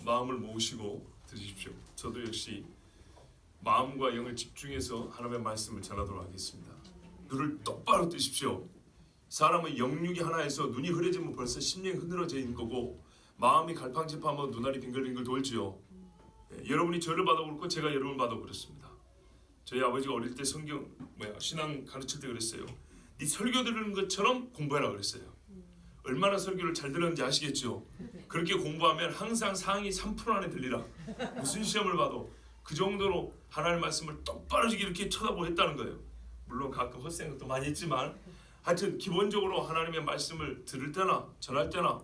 마음을 모으시고 들으십시오. 저도 역시 마음과 영을 집중해서 하나님의 말씀을 전하도록 하겠습니다. 눈을 똑바로 뜨십시오. 사람은 영육이 하나에서 눈이 흐려지면 벌써 심령이 흐느러져 있는 거고 마음이 갈팡질팡하면 눈알이 빙글빙글 돌지요. 여러분이 저를 봐도 그렇고 제가 여러분을 봐도 그렇습니다. 저희 아버지가 어릴 때 성경 신앙 가르칠 때 그랬어요. 네 설교 들은 것처럼 공부해라 그랬어요. 얼마나 설교를 잘 들었는지 아시겠죠? 그렇게 공부하면 항상 상위 3% 안에 들리라. 무슨 시험을 봐도 그 정도로 하나님의 말씀을 똑바로 이렇게 쳐다보고 했다는 거예요. 물론 가끔 헛된 것도 많이 했지만 하여튼 기본적으로 하나님의 말씀을 들을 때나 전할 때나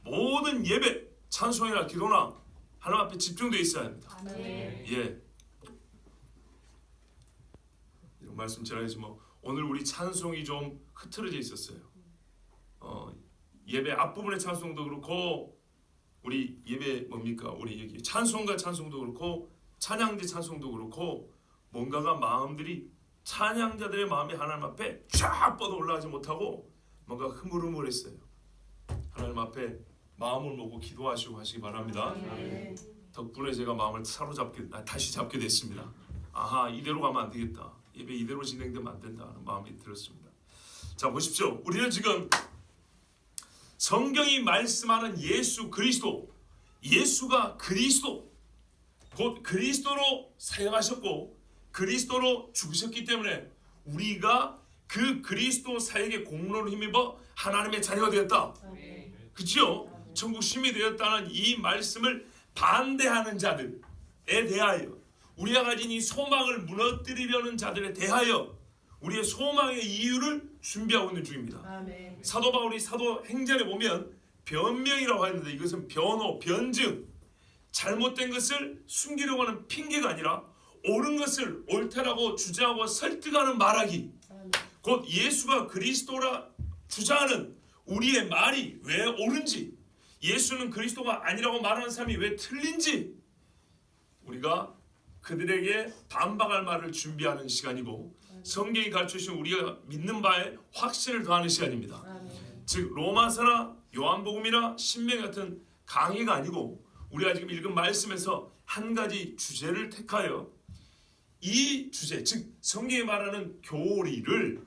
모든 예배, 찬송이나 기도나 하나님 앞에 집중되어 있어야 합니다. 예. 이런 말씀 전하지 오늘 우리 찬송이 좀 흐트러져 있었어요. 예배 앞부분의 찬송도 그렇고 우리 예배 우리 여기 찬송가 찬송도 그렇고 찬양대 찬송도 그렇고 뭔가가 마음들이 찬양자들의 마음이 하나님 앞에 쫙 뻗어 올라가지 못하고 뭔가 흐물흐물했어요. 하나님 앞에 마음을 모으고 기도하시고 하시기 바랍니다. 덕분에 제가 마음을 다시 잡게 됐습니다. 아하, 이대로 가면 안 되겠다. 예배 이대로 진행되면 안 된다는 마음이 들었습니다. 자, 보십시오. 우리는 지금 성경이 말씀하는 예수 그리스도, 예수가 그리스도, 곧 그리스도로 사역하셨고 그리스도로 죽으셨기 때문에 우리가 그 그리스도 사역의 공로를 힘입어 하나님의 자녀가 되었다. 그렇죠? 천국 시민이 되었다는 이 말씀을 반대하는 자들에 대하여, 우리가 가진 이 소망을 무너뜨리려는 자들에 대하여 우리의 소망의 이유를 준비하고 있는 중입니다. 아멘. 사도 바울이 사도행전에 보면 변명이라고 하는데 이것은 변호, 변증, 잘못된 것을 숨기려고 하는 핑계가 아니라 옳은 것을 옳다라고 주장하고 설득하는 말하기. 아멘. 곧 예수가 그리스도라 주장하는 우리의 말이 왜 옳은지, 예수는 그리스도가 아니라고 말하는 사람이 왜 틀린지 우리가 그들에게 반박할 말을 준비하는 시간이고 성경이 가르쳐주신 우리가 믿는 바에 확신을 더하는 시간입니다. 즉 로마서나 요한복음이나 신명 같은 강의가 아니고 우리가 지금 읽은 말씀에서 한 가지 주제를 택하여 이 주제, 즉 성경이 말하는 교리를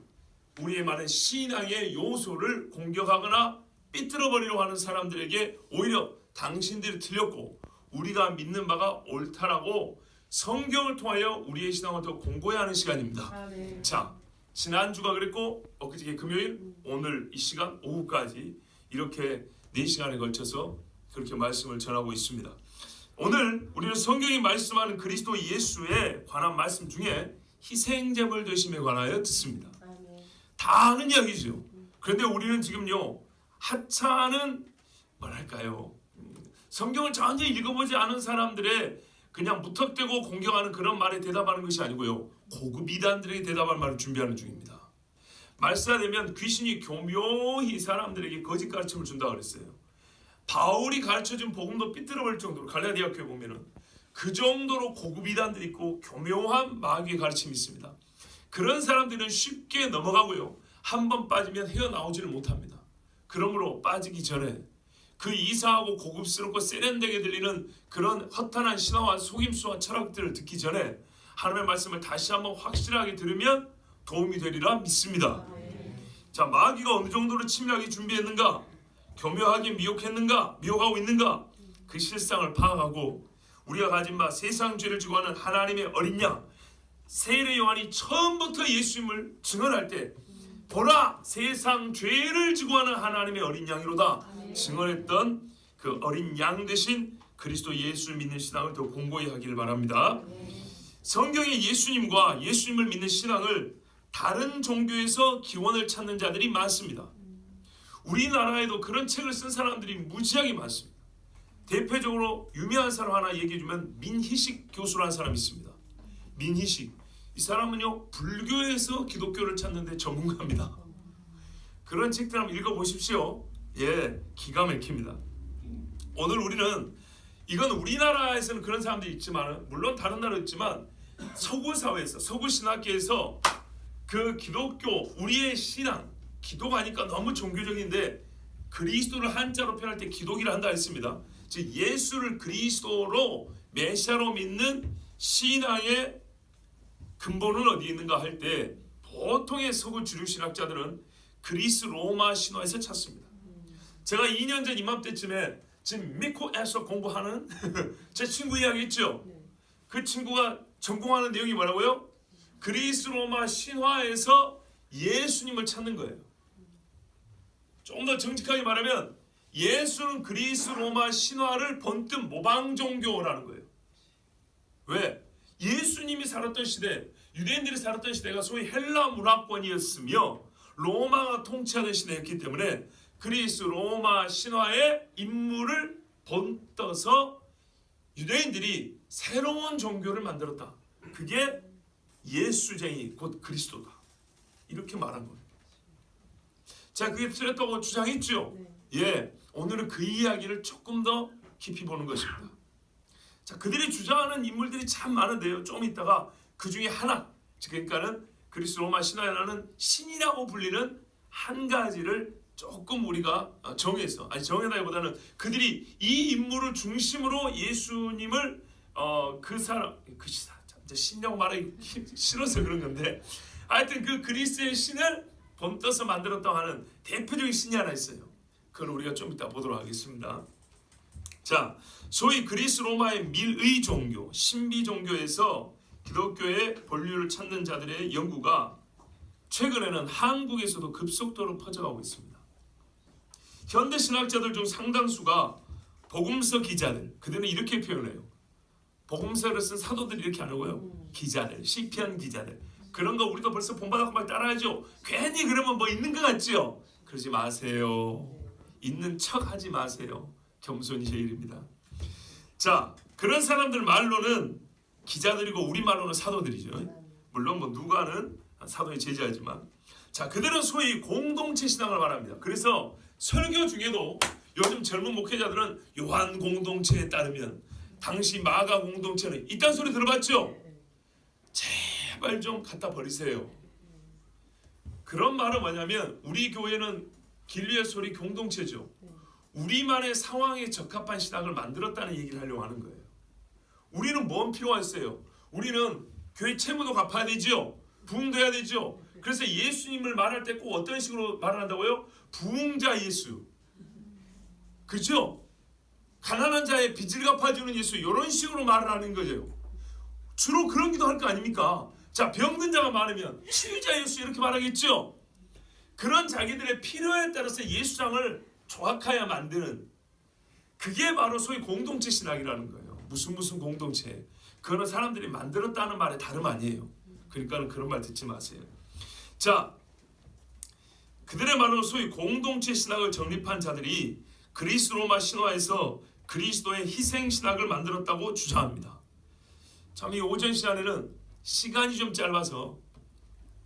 우리의 말하는 신앙의 요소를 공격하거나 삐뚤어버리려고 하는 사람들에게 오히려 당신들이 틀렸고 우리가 믿는 바가 옳다라고 성경을 통하여 우리의 신앙을 더 공고히 하는 시간입니다. 아멘. 자, 지난주가 그랬고 엊그제 금요일, 오늘 이 시간 오후까지 이렇게 4시간에 걸쳐서 그렇게 말씀을 전하고 있습니다. 오늘 우리는 성경이 말씀하는 그리스도 예수에 관한 말씀 중에 희생제물 되심에 관하여 듣습니다. 아멘. 다 아는 이야기죠. 그런데 우리는 지금요 하찮은 성경을 전혀 읽어보지 않은 사람들의 그냥 무턱대고 공격하는 그런 말에 대답하는 것이 아니고요, 고급 이단들에게 대답할 말을 준비하는 중입니다. 말세가 되면 귀신이 교묘히 사람들에게 거짓 가르침을 준다고 그랬어요. 바울이 가르쳐준 복음도 삐뚤어버릴 정도로 갈라디아 교회 보면은 그 정도로 고급 이단들이 있고 교묘한 마귀의 가르침이 있습니다. 그런 사람들은 쉽게 넘어가고요, 한번 빠지면 헤어나오지를 못합니다. 그러므로 빠지기 전에 그 이상하고 고급스럽고 세련되게 들리는 그런 허탄한 신화와 속임수와 철학들을 듣기 전에 하나님의 말씀을 다시 한번 확실하게 들으면 도움이 되리라 믿습니다. 자, 마귀가 어느 정도로 침략이 준비했는가, 교묘하게 미혹하고 있는가, 그 실상을 파악하고 우리가 가진 바 세상 죄를 지고 하는 하나님의 어린 양, 세례 요한이 처음부터 예수님을 증언할 때 보라 세상 죄를 지고 하는 하나님의 어린 양이로다 증언했던 그 어린 양 대신 그리스도 예수를 믿는 신앙을 더 공고히 하기를 바랍니다. 성경에 예수님과 예수님을 믿는 신앙을 다른 종교에서 기원을 찾는 자들이 많습니다. 우리나라에도 그런 책을 쓴 사람들이 무지하게 많습니다. 대표적으로 유명한 사람 하나 얘기해주면 민희식 교수라는 사람이 있습니다. 민희식, 이 사람은요 불교에서 기독교를 찾는 데 전문가입니다. 그런 책들 한번 읽어보십시오. 예, 기가 막힙니다. 오늘 우리는 이건 우리나라에서는 그런 사람들이 있지만 물론 다른 나라도 있지만 서구 사회에서, 서구 신학계에서 그 기독교, 우리의 신앙, 기도가 하니까 너무 종교적인데 그리스도를 한자로 표현할 때 기독이라 한다 했습니다. 즉 예수를 그리스도로 메시아로 믿는 신앙의 근본은 어디 있는가 할 때 보통의 서구 주류 신학자들은 그리스 로마 신화에서 찾습니다. 제가 2년 전 이맘때쯤에 지금 미코에서 공부하는 제 친구 이야기 있죠. 그 친구가 전공하는 내용이 뭐라고요? 그리스 로마 신화에서 예수님을 찾는 거예요. 좀 더 정직하게 말하면 예수는 그리스 로마 신화를 번뜩 모방 종교라는 거예요. 왜? 예수님이 살았던 시대, 유대인들이 살았던 시대가 소위 헬라 문화권이었으며 로마가 통치하던 시대였기 때문에 그리스 로마 신화의 인물을 본떠서 유대인들이 새로운 종교를 만들었다. 그게 예수쟁이 곧 그리스도다. 이렇게 말한 겁니다. 자, 그게 틀렸다고 주장했죠. 예, 오늘은 그 이야기를 조금 더 깊이 보는 것입니다. 자, 그들이 주장하는 인물들이 참 많은데요. 좀 이따가 그 중에 하나, 그러니까는 그리스 로마 신화에는 신이라고 불리는 한 가지를 조금 우리가 정해다기보다는 그들이 이 인물을 중심으로 예수님을 신이라고 말하기 싫어서 그런 건데 하여튼 그 그리스의 신을 본떠서 만들었다고 하는 대표적인 신이 하나 있어요. 그걸 우리가 좀 이따 보도록 하겠습니다. 자, 소위 그리스 로마의 밀의 종교, 신비 종교에서 기독교의 본류를 찾는 자들의 연구가 최근에는 한국에서도 급속도로 퍼져가고 있습니다. 현대 신학자들 중 상당수가 복음서 기자들, 그들은 이렇게 표현해요. 복음서를 쓴 사도들이 이렇게 안 하고요. 기자들, 시편 기자들. 그런 거 우리도 벌써 본받아서 막 따라하죠. 괜히 그러면 뭐 있는 것 같죠? 그러지 마세요. 있는 척 하지 마세요. 겸손이 제일입니다. 자, 그런 사람들 말로는 기자들이고 우리 말로는 사도들이죠. 물론 뭐 누가는 사도의 제자이지만, 자, 그들은 소위 공동체 신앙을 말합니다. 그래서 설교 중에도 요즘 젊은 목회자들은 요한 공동체에 따르면 당시 마가 공동체는 이딴 소리 들어봤죠? 제발 좀 갖다 버리세요. 그런 말은 뭐냐면 우리 교회는 길리의 소리 공동체죠. 우리만의 상황에 적합한 신학을 만들었다는 얘기를 하려고 하는 거예요. 우리는 뭔 필요가 있어요? 우리는 교회 채무도 갚아야 되죠. 부흥도 해야 되죠. 그래서 예수님을 말할 때 꼭 어떤 식으로 말을 한다고요? 부흥자 예수. 그렇죠? 가난한 자의 빚을 갚아주는 예수, 이런 식으로 말을 하는 거죠. 주로 그런 기도 할 거 아닙니까? 자, 병든 자가 많으면 치유자 예수 이렇게 말하겠죠. 그런 자기들의 필요에 따라서 예수장을 조각하여 만드는, 그게 바로 소위 공동체 신학이라는 거예요. 무슨 공동체. 그거는 사람들이 만들었다는 말에 다름 아니에요. 그러니까 그런 말 듣지 마세요. 자, 그들의 말로 소위 공동체 신학을 정립한 자들이 그리스 로마 신화에서 그리스도의 희생 신학을 만들었다고 주장합니다. 참 이 오전 시간에는 시간이 좀 짧아서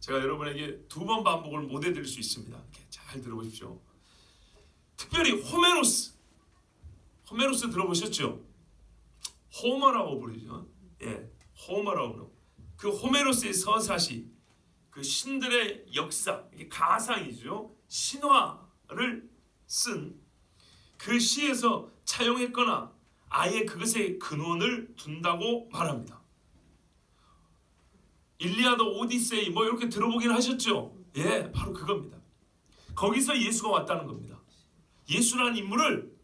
제가 여러분에게 2번 반복을 못 해드릴 수 있습니다. 잘 들어보십시오. 특별히 호메로스 들어보셨죠? 호머라고 부르죠. 예, 호머라고 부르고 그 호메로스의 서사시, 그 신들의 역사, 이게 가상이죠. 신화를 쓴 그 시에서 차용했거나 아예 그것에 근원을 둔다고 말합니다. 일리아드, 오디세이 뭐 이렇게 들어보긴 하셨죠? 예, 바로 그겁니다. 거기서 예수가 왔다는 겁니다. 예수라는 인물을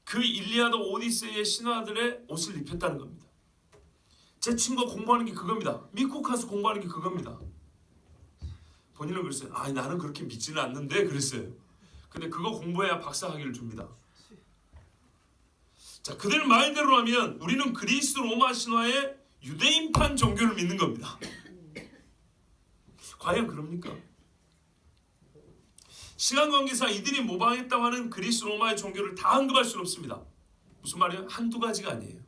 그 일리아드, 오디세이의 신화들의 옷을 입혔다는 겁니다. 제 친구가 공부하는 게 그겁니다. 미국 가서 공부하는 게 그겁니다. 본인은 그랬어요. 나는 그렇게 믿지는 않는데 그랬어요. 근데 그거 공부해야 박사학위를 줍니다. 자, 그들 말대로 하면 우리는 그리스 로마 신화의 유대인판 종교를 믿는 겁니다. 과연 그럽니까? 시간 관계상 이들이 모방했다고 하는 그리스 로마의 종교를 다 언급할 수는 없습니다. 무슨 말이에요? 한두 가지가 아니에요.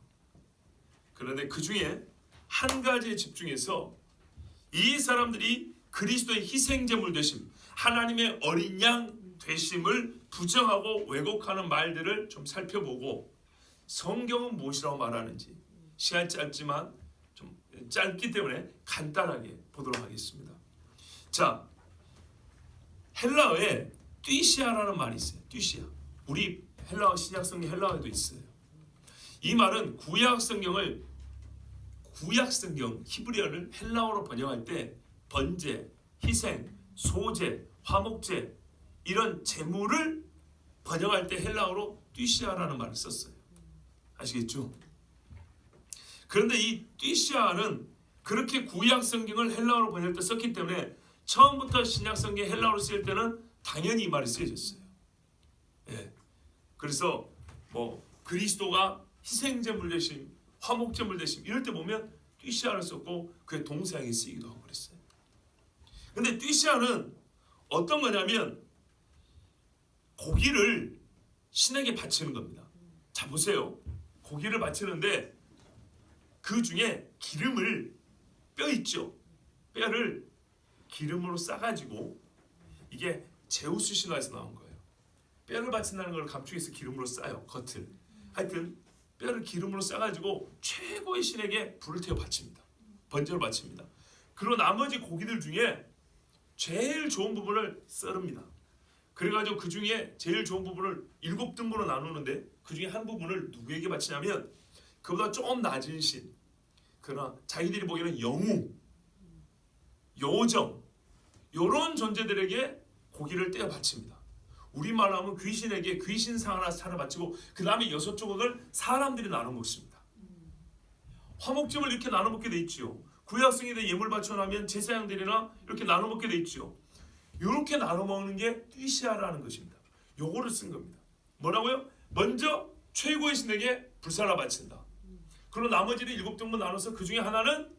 그런데 그 중에 한 가지에 집중해서 이 사람들이 그리스도의 희생제물 되심, 하나님의 어린 양 되심을 부정하고 왜곡하는 말들을 좀 살펴보고 성경은 무엇이라고 말하는지, 시간이 짧지만 좀 짧기 때문에 간단하게 보도록 하겠습니다. 자, 헬라어에 띠시아라는 말이 있어요. 띠시아. 우리 헬라어 신약성경 헬라어에도 있어요. 이 말은 구약 성경 히브리어를 헬라어로 번역할 때 번제, 희생, 소제, 화목제 이런 제물을 번역할 때 헬라어로 뛰시아라는 말을 썼어요. 아시겠죠? 그런데 이 뛰시아는 그렇게 구약 성경을 헬라어로 번역할 때 썼기 때문에 처음부터 신약 성경 헬라어로 쓰일 때는 당연히 이 말이 쓰여졌어요. 예. 그래서 뭐 그리스도가 희생제물 대신 화목제물 대신 이럴 때 보면 뛰시아를 썼고 그의 동사형이 쓰이기도 하고 그랬어요. 근데 뛰시아는 어떤 거냐면 고기를 신에게 바치는 겁니다. 자 보세요. 고기를 바치는데 그 중에 기름을 뼈 있죠. 뼈를 기름으로 싸가지고 이게 제우스 신화에서 나온 거예요. 뼈를 바친다는 걸 감축해서 기름으로 싸요. 겉을. 하여튼 뼈를 기름으로 싸가지고 최고의 신에게 불을 태워 바칩니다. 번제로 바칩니다. 그리고 나머지 고기들 중에 제일 좋은 부분을 썰읍니다. 그래가지고 그 중에 제일 좋은 부분을 7등분으로 나누는데 그 중에 한 부분을 누구에게 바치냐면 그보다 조금 낮은 신, 그러나 자기들이 보기에는 영웅, 요정 이런 존재들에게 고기를 떼어 바칩니다. 우리말로 하면 귀신에게 귀신상 하나 차려 바치고 그 다음에 6조각을 사람들이 나눠 먹습니다. 화목제물 이렇게 나눠 먹게 돼 있지요. 구약성에다 예물 바쳐놓으면 제사장들이나 이렇게 나눠 먹게 돼 있지요. 이렇게 나눠 먹는 게 뛰시아라는 것입니다. 요거를 쓴 겁니다. 뭐라고요? 먼저 최고의 신에게 불사라 바친다. 그리고 나머지를 7등분 나눠서 그 중에 하나는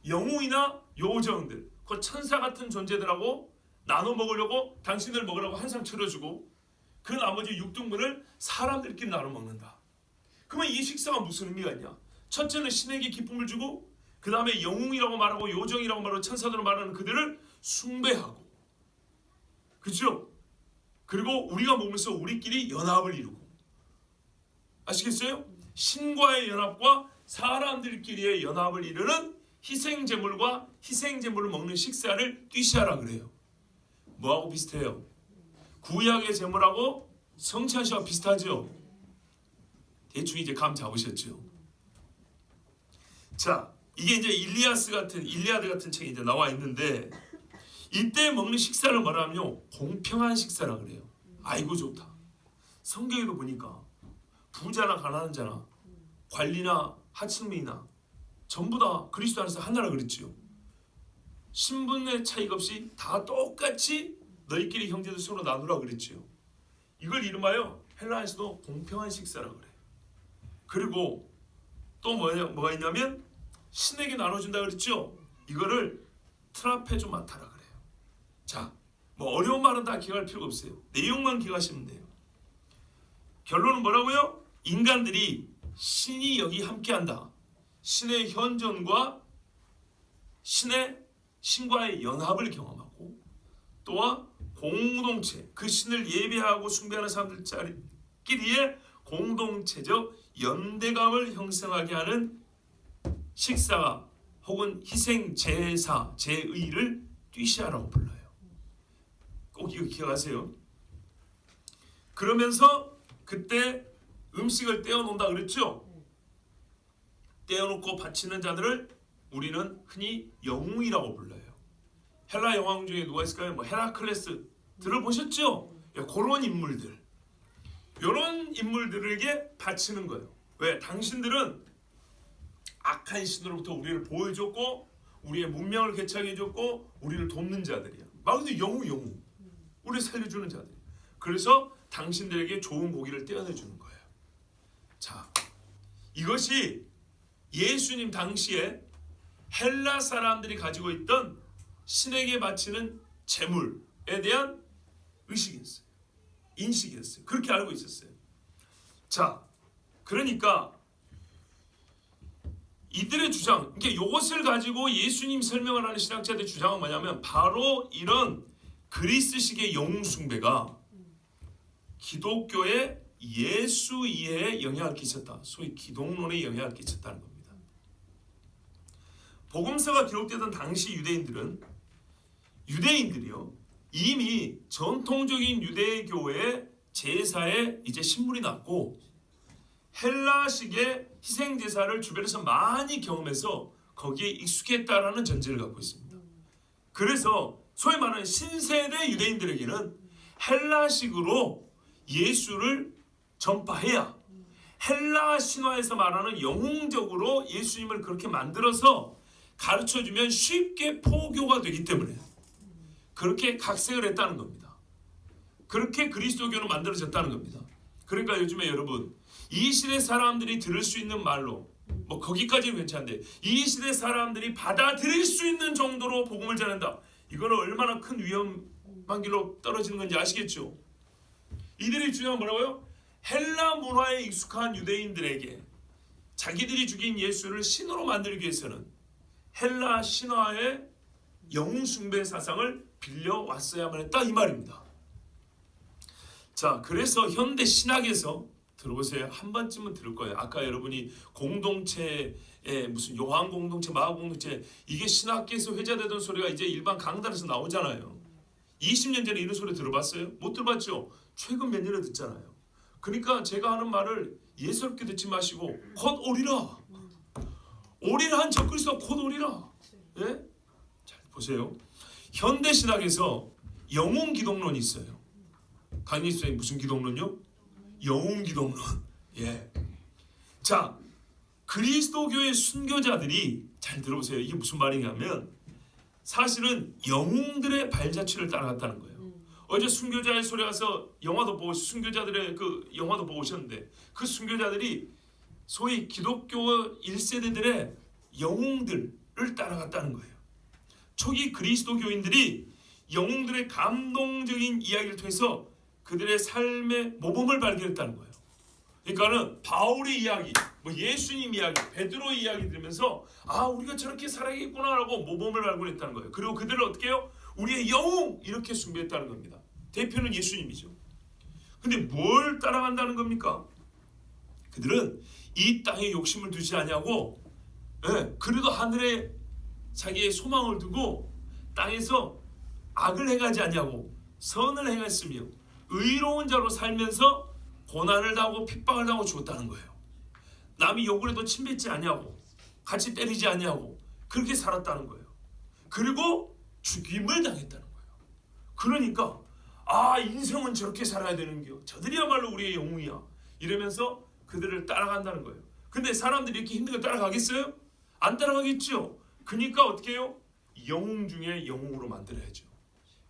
영웅이나 요정들, 그 천사 같은 존재들하고 나눠 먹으려고 당신들 먹으라고 한 상 차려주고 그 나머지 6등분을 사람들끼리 나눠 먹는다. 그러면 이 식사가 무슨 의미가 있냐? 첫째는 신에게 기쁨을 주고 그 다음에 영웅이라고 말하고 요정이라고 말하고 천사들로 말하는 그들을 숭배하고, 그렇죠? 그리고 우리가 먹으면서 우리끼리 연합을 이루고, 아시겠어요? 신과의 연합과 사람들끼리의 연합을 이루는 희생제물과 희생제물을 먹는 식사를 뛰시아라 그래요. 뭐하고 비슷해요? 구약의 제물하고 성찬식하고 비슷하죠? 대충 이제 감 잡으셨죠? 자, 이게 이제 일리아드 같은 책이 이제 나와 있는데 이때 먹는 식사를 뭐라면요? 공평한 식사라 그래요. 아이고 좋다. 성경에도 보니까 부자나 가난한 자나 관리나 하층민이나 전부 다 그리스도 안에서 하나라 그랬지요. 신분의 차이가 없이 다 똑같이 너희끼리 형제들 서로 나누라 그랬지요. 이걸 이름하여 헬라에서도 공평한 식사라 그래요. 그리고 또 뭐가 있냐면 신에게 나눠준다 그랬죠. 이거를 트라페조마타라 그래요. 자, 뭐 어려운 말은 다 기억할 필요가 없어요. 내용만 기억하시면 돼요. 결론은 뭐라고요? 인간들이 신이 여기 함께한다. 신의 현존과 신과의 연합을 경험하고 또한 공동체, 그 신을 예배하고 숭배하는 사람들끼리의 공동체적 연대감을 형성하게 하는 식사가 혹은 희생 제사, 제의를 뛰시아라고 불러요. 꼭 이거 기억하세요. 그러면서 그때 음식을 떼어놓는다 그랬죠? 떼어놓고 바치는 자들을 우리는 흔히 영웅이라고 불러요. 헬라 영웅 중에 누가 있을까요? 뭐 헤라클레스 들어보셨죠? 그런 인물들, 이런 인물들에게 바치는 거예요. 왜? 당신들은 악한 신으로부터 우리를 보호해줬고 우리의 문명을 개척해줬고 우리를 돕는 자들이야. 말 그대로 영웅, 우리를 살려주는 자들. 그래서 당신들에게 좋은 고기를 떼어내주는 거예요. 자, 이것이 예수님 당시에 헬라 사람들이 가지고 있던 신에게 바치는 제물에 대한 의식이었어요. 인식이었어요. 그렇게 알고 있었어요. 자, 그러니까 이들의 주장, 그러니까 이것을 가지고 예수님 설명을 하는 신학자들의 주장은 뭐냐면 바로 이런 그리스식의 영웅 숭배가 기독교의 예수 이해에 영향을 끼쳤다. 소위 기독론에 영향을 끼쳤다는 겁니다. 복음서가 기록되던 당시 유대인들이요 이미 전통적인 유대교의 제사에 이제 신물이 났고 헬라식의 희생 제사를 주변에서 많이 경험해서 거기에 익숙했다라는 전제를 갖고 있습니다. 그래서 소위 말하는 신세대 유대인들에게는 헬라식으로 예수를 전파해야 헬라 신화에서 말하는 영웅적으로 예수님을 그렇게 만들어서 가르쳐주면 쉽게 포교가 되기 때문에 그렇게 각색을 했다는 겁니다. 그렇게 그리스도교로 만들어졌다는 겁니다. 그러니까 요즘에 여러분 이 시대 사람들이 들을 수 있는 말로 뭐 거기까지는 괜찮은데 이 시대 사람들이 받아들일 수 있는 정도로 복음을 전한다. 이거는 얼마나 큰 위험한 길로 떨어지는 건지 아시겠죠? 이들이 주장한 뭐라고요? 헬라 문화에 익숙한 유대인들에게 자기들이 죽인 예수를 신으로 만들기 위해서는 헬라 신화의 영웅 숭배 사상을 빌려왔어야만 했다 이 말입니다. 자, 그래서 현대 신학에서 들어보세요. 한 번쯤은 들을 거예요. 아까 여러분이 공동체에 무슨 요한 공동체, 마가 공동체 이게 신학계에서 회자되던 소리가 이제 일반 강단에서 나오잖아요. 20년 전에 이런 소리 들어봤어요? 못 들어봤죠? 최근 몇 년에 듣잖아요. 그러니까 제가 하는 말을 예스럽게 듣지 마시고 곧 오리라. 오리라 한 적그리스도 곧 오리라. 예? 잘 보세요. 현대 신학에서 영웅 기독론이 있어요. 강의 선생님 무슨 기독론요? 영웅 기독론. 예. 자, 그리스도교의 순교자들이 잘 들어보세요. 이게 무슨 말이냐면 사실은 영웅들의 발자취를 따라갔다는 거예요. 어제 순교자의 소리 가서 영화도 보고 순교자들의 그 영화도 보고 오셨는데 그 순교자들이 소위 기독교 1세대들의 영웅들을 따라갔다는 거예요. 초기 그리스도교인들이 영웅들의 감동적인 이야기를 통해서 그들의 삶의 모범을 발견했다는 거예요. 그러니까는 바울의 이야기, 뭐 예수님 이야기, 베드로 이야기 들으면서 아 우리가 저렇게 살아야겠구나라고 모범을 발견했다는 거예요. 그리고 그들을 어떻게 해요? 우리의 영웅 이렇게 숭배했다는 겁니다. 대표는 예수님이죠. 근데 뭘 따라간다는 겁니까? 그들은 이 땅에 욕심을 두지 않냐고, 그래도 하늘에 자기의 소망을 두고 땅에서 악을 행하지 않냐고 선을 행했으며 의로운 자로 살면서 고난을 당하고 핍박을 당하고 죽었다는 거예요. 남이 욕을 해도 침뱉지 않냐고 같이 때리지 않냐고 그렇게 살았다는 거예요. 그리고 죽임을 당했다는 거예요. 그러니까 아 인생은 저렇게 살아야 되는겨. 저들이야말로 우리의 영웅이야. 이러면서 그들을 따라간다는 거예요. 근데 사람들이 이렇게 힘든 거 따라가겠어요? 안 따라가겠죠. 그러니까 어떻게 해요? 영웅 중에 영웅으로 만들어야죠.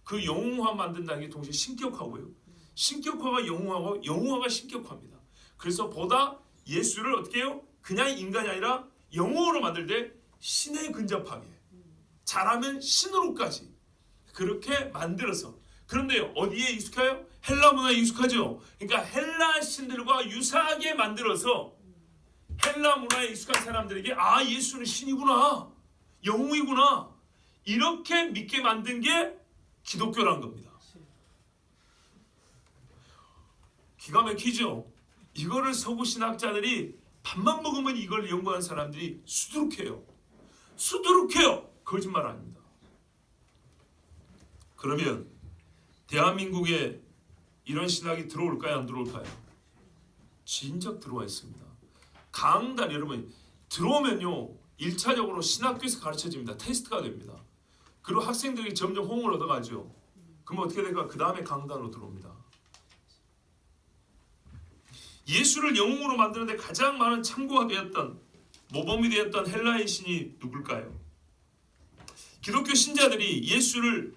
그 영웅화 만든다는 게 동시에 신격화고요. 신격화가 영웅화고 영웅화가 신격화입니다. 그래서 보다 예수를 어떻게 해요? 그냥 인간이 아니라 영웅으로 만들 때 신에 근접하게 잘하면 신으로까지 그렇게 만들어서. 그런데 어디에 익숙해요? 헬라 문화에 익숙하죠. 그러니까 헬라 신들과 유사하게 만들어서 헬라 문화에 익숙한 사람들에게 아 예수는 신이구나 영웅이구나 이렇게 믿게 만든 게 기독교라는 겁니다. 기가 막히죠. 이거를 서구 신학자들이 밥만 먹으면 이걸 연구한 사람들이 수두룩해요. 거짓말 아닙니다. 그러면 대한민국에 이런 신학이 들어올까요? 안 들어올까요? 진작 들어와 있습니다. 강단 여러분 들어오면요 1차적으로 신학교에서 가르쳐집니다. 테스트가 됩니다. 그리고 학생들이 점점 호응을 얻어가죠. 그럼 어떻게 될까? 그 다음에 강단으로 들어옵니다. 예수를 영웅으로 만드는데 가장 많은 참고가 되었던 모범이 되었던 헬라의 신이 누굴까요? 기독교 신자들이 예수를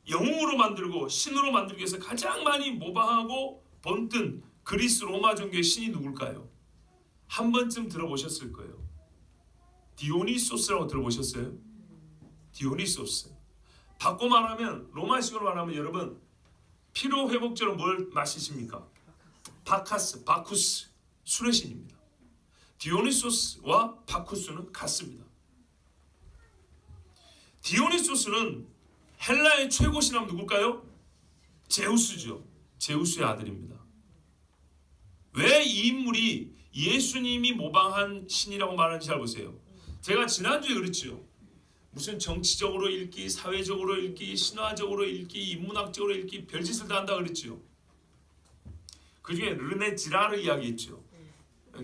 영웅으로 만들고 신으로 만들기 위해서 가장 많이 모방하고 번뜬 그리스 로마 종교의 신이 누굴까요? 한 번쯤 들어보셨을 거예요. 디오니소스라고 들어보셨어요? 디오니소스. 바꿔 말하면 로마식으로 말하면 여러분 피로 회복제로 뭘 마시십니까? 바쿠스 술의 신입니다. 디오니소스와 바쿠스는 같습니다. 디오니소스는 헬라의 최고 신하면 누굴까요? 제우스죠. 제우스의 아들입니다. 왜 이 인물이 예수님이 모방한 신이라고 말하는지 잘 보세요. 제가 지난주에 그랬죠. 무슨 정치적으로 읽기, 사회적으로 읽기, 신화적으로 읽기, 인문학적으로 읽기 별짓을 다 한다 그랬죠. 그 중에 르네 지라르 이야기 있죠.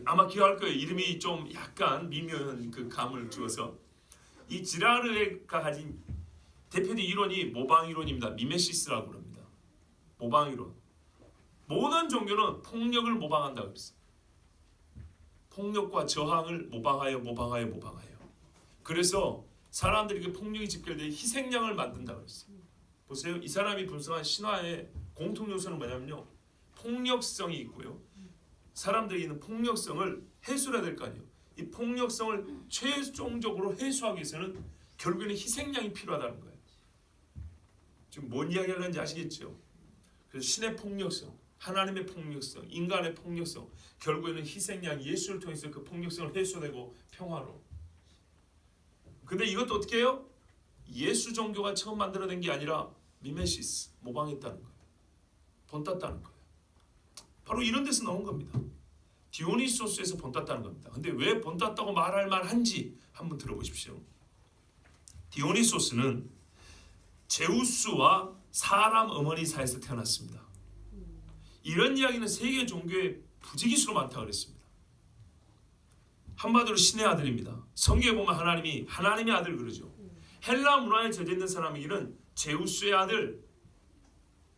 아마 기억할 거예요. 이름이 좀 약간 미묘한 그 감을 주어서 이 지라르가 가진 대표적 이론이 모방 이론입니다. 미메시스라고 합니다. 모방 이론. 모든 종교는 폭력을 모방한다고 그랬어요. 폭력과 저항을 모방하여. 그래서 사람들에게 폭력이 집결되어 희생양을 만든다고 그랬어요. 보세요. 이 사람이 분석한 신화의 공통 요소는 뭐냐면요. 폭력성이 있고요. 사람들이 있는 폭력성을 해소해야 될 거 아니에요. 이 폭력성을 최종적으로 해소하기 위해서는 결국에는 희생양이 필요하다는 거예요. 지금 뭔 이야기 하는지 아시겠죠? 그래서 신의 폭력성, 하나님의 폭력성, 인간의 폭력성, 결국에는 희생양 예수를 통해서 그 폭력성을 해소되고 평화로. 근데 이것도 어떻게 해요? 예수 종교가 처음 만들어낸 게 아니라 미메시스, 모방했다는 거예요. 본땄다는 거예요. 바로 이런 데서 나온 겁니다. 디오니소스에서 본땄다는 겁니다. 근데 왜 본땄다고 말할 만한지 한번 들어보십시오. 디오니소스는 제우스와 사람 어머니 사이에서 태어났습니다. 이런 이야기는 세계 종교에 부지기수로 많다고 그랬습니다. 한마디로 신의 아들입니다. 성경에 보면 하나님이 하나님의 아들 그러죠. 헬라 문화에 젖어 있는 사람에게는 제우스의 아들,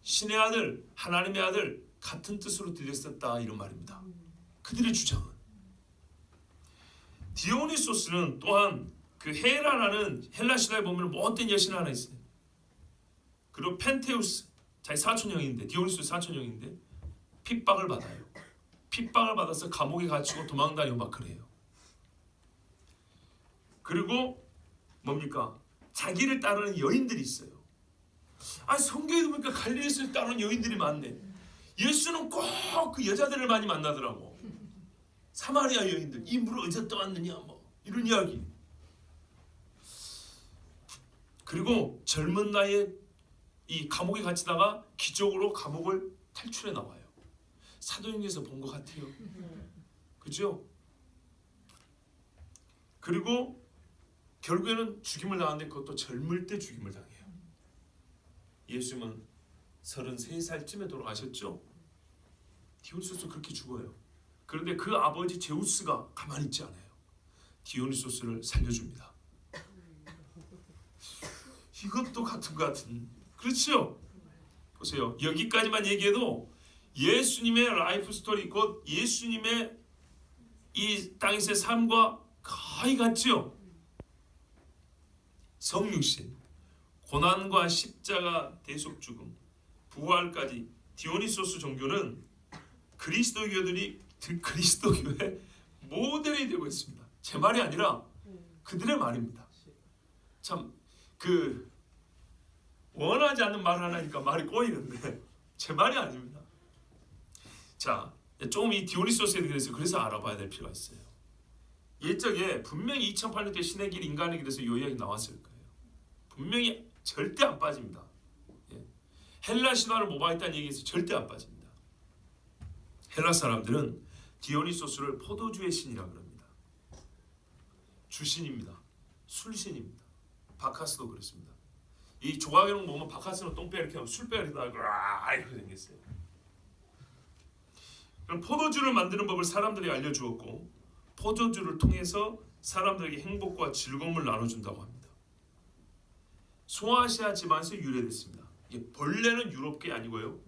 신의 아들, 하나님의 아들 같은 뜻으로 들렸었다 이런 말입니다. 그들의 주장은. 디오니소스는 또한 그 헤라라는 헬라 신화에 보면 못된 여신 하나 있어요. 그리고 펜테우스 자기 사촌형인데 디오니소스 사촌형인데 핍박을 받아요. 핍박을 받아서 감옥에 갇히고 도망다니고 막 그래요. 그리고 뭡니까? 자기를 따르는 여인들이 있어요. 아 성경에 보니까 갈릴리에서 따르는 여인들이 많네. 예수는 꼭 그 여자들을 많이 만나더라고. 사마리아 여인들 이 물을 어디서 떠왔느냐 뭐 이런 이야기. 그리고 젊은 나이에 이 감옥에 갇히다가 기적으로 감옥을 탈출해 나와요. 사도행전에서 본 것 같아요. 그죠? 그리고 결국에는 죽임을 당하는데 그것도 젊을 때 죽임을 당해요. 예수님은 33살쯤에 돌아가셨죠. 디오니소스 그렇게 죽어요. 그런데 그 아버지 제우스가 가만히 있지 않아요. 디오니소스를 살려줍니다. 이것도 같은 것 같은. 그렇죠? 보세요. 여기까지만 얘기해도 예수님의 라이프 스토리 곧 예수님의 이 땅에서의 삶과 거의 같죠. 성육신, 고난과 십자가, 대속 죽음, 부활까지 디오니소스 종교는 그리스도교의 모델이 되고 있습니다. 제 말이 아니라 그들의 말입니다. 참 그 원하지 않는 말 하나니까 말이 꼬이는데 제 말이 아닙니다. 자, 조금 이 디오니소스에 대해서 그래서 알아봐야 될 필요가 있어요. 옛적에 분명히 2008년대 신의 길 인간의 길에서 이 이야기 나왔을 거예요. 분명히 절대 안 빠집니다. 예. 헬라 신화를 모방했다는 얘기에서 절대 안 빠집니다. 헬라 사람들은 디오니소스를 포도주의 신이라고 합니다. 주신입니다. 술신입니다. 바카스도 그렇습니다. 이 조각에는 보면 바카스는 똥배 이렇게 하고 술배 이렇게 이렇게 생겼어요. 그럼 포도주를 만드는 법을 사람들이 알려주었고 포도주를 통해서 사람들에게 행복과 즐거움을 나눠준다고 합니다. 소아시아 지방에서 유래됐습니다. 이게 본래는 유럽계 아니고요.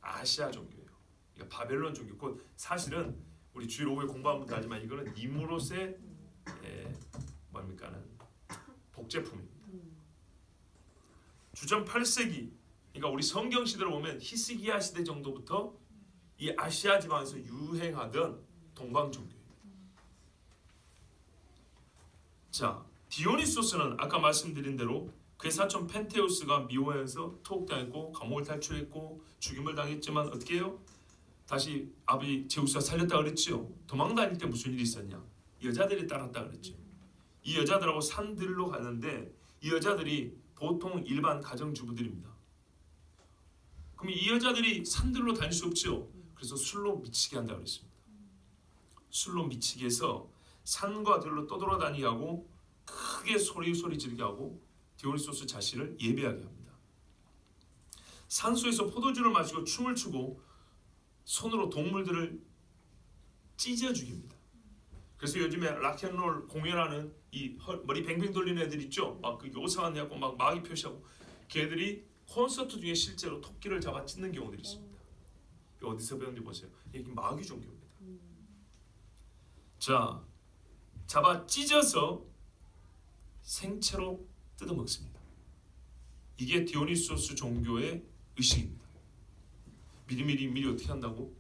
아시아 종교예요. 그러니까 바벨론 종교. 곧 사실은 우리 주일 오후에 공부한 분도 알지만 이거는 니무롯의 뭡니까는 복제품입니다. 주전 8세기 그러니까 우리 성경 시대로 보면 히스기야 시대 정도부터 이 아시아 지방에서 유행하던 동방 종교입니다. 자, 디오니소스는 아까 말씀드린 대로 그의 사촌 펜테우스가 미워해서 투옥당했고 감옥을 탈출했고 죽임을 당했지만 어떻게 해요? 다시 아버지 제우스가 살렸다 그랬죠. 도망 다닐 때 무슨 일이 있었냐? 여자들이 따랐다 그랬죠. 이 여자들하고 산들로 가는데 이 여자들이 보통 일반 가정주부들입니다. 그럼 이 여자들이 산들로 다닐 수 없죠. 그래서 술로 미치게 한다고 그랬습니다. 술로 미치게 해서 산과 들로 떠돌아다니게 하고 크게 소리 지르게 하고 디오니소스 자신을 예배하게 합니다. 산속에서 포도주를 마시고 춤을 추고 손으로 동물들을 찢어 죽입니다. 그래서 요즘에 락앤롤 공연하는 이 머리 뱅뱅 돌리는 애들 있죠. 막 그 요상한 애 갖고 막 마귀 표시하고 걔들이 콘서트 중에 실제로 토끼를 잡아 찢는 경우들이 있습니다. 어디서 배운지 보세요. 이게 마귀 종교입니다. 자, 잡아 찢어서 생채로 뜯어 먹습니다. 이게 디오니소스 종교의 의식입니다. 미리 어떻게 한다고?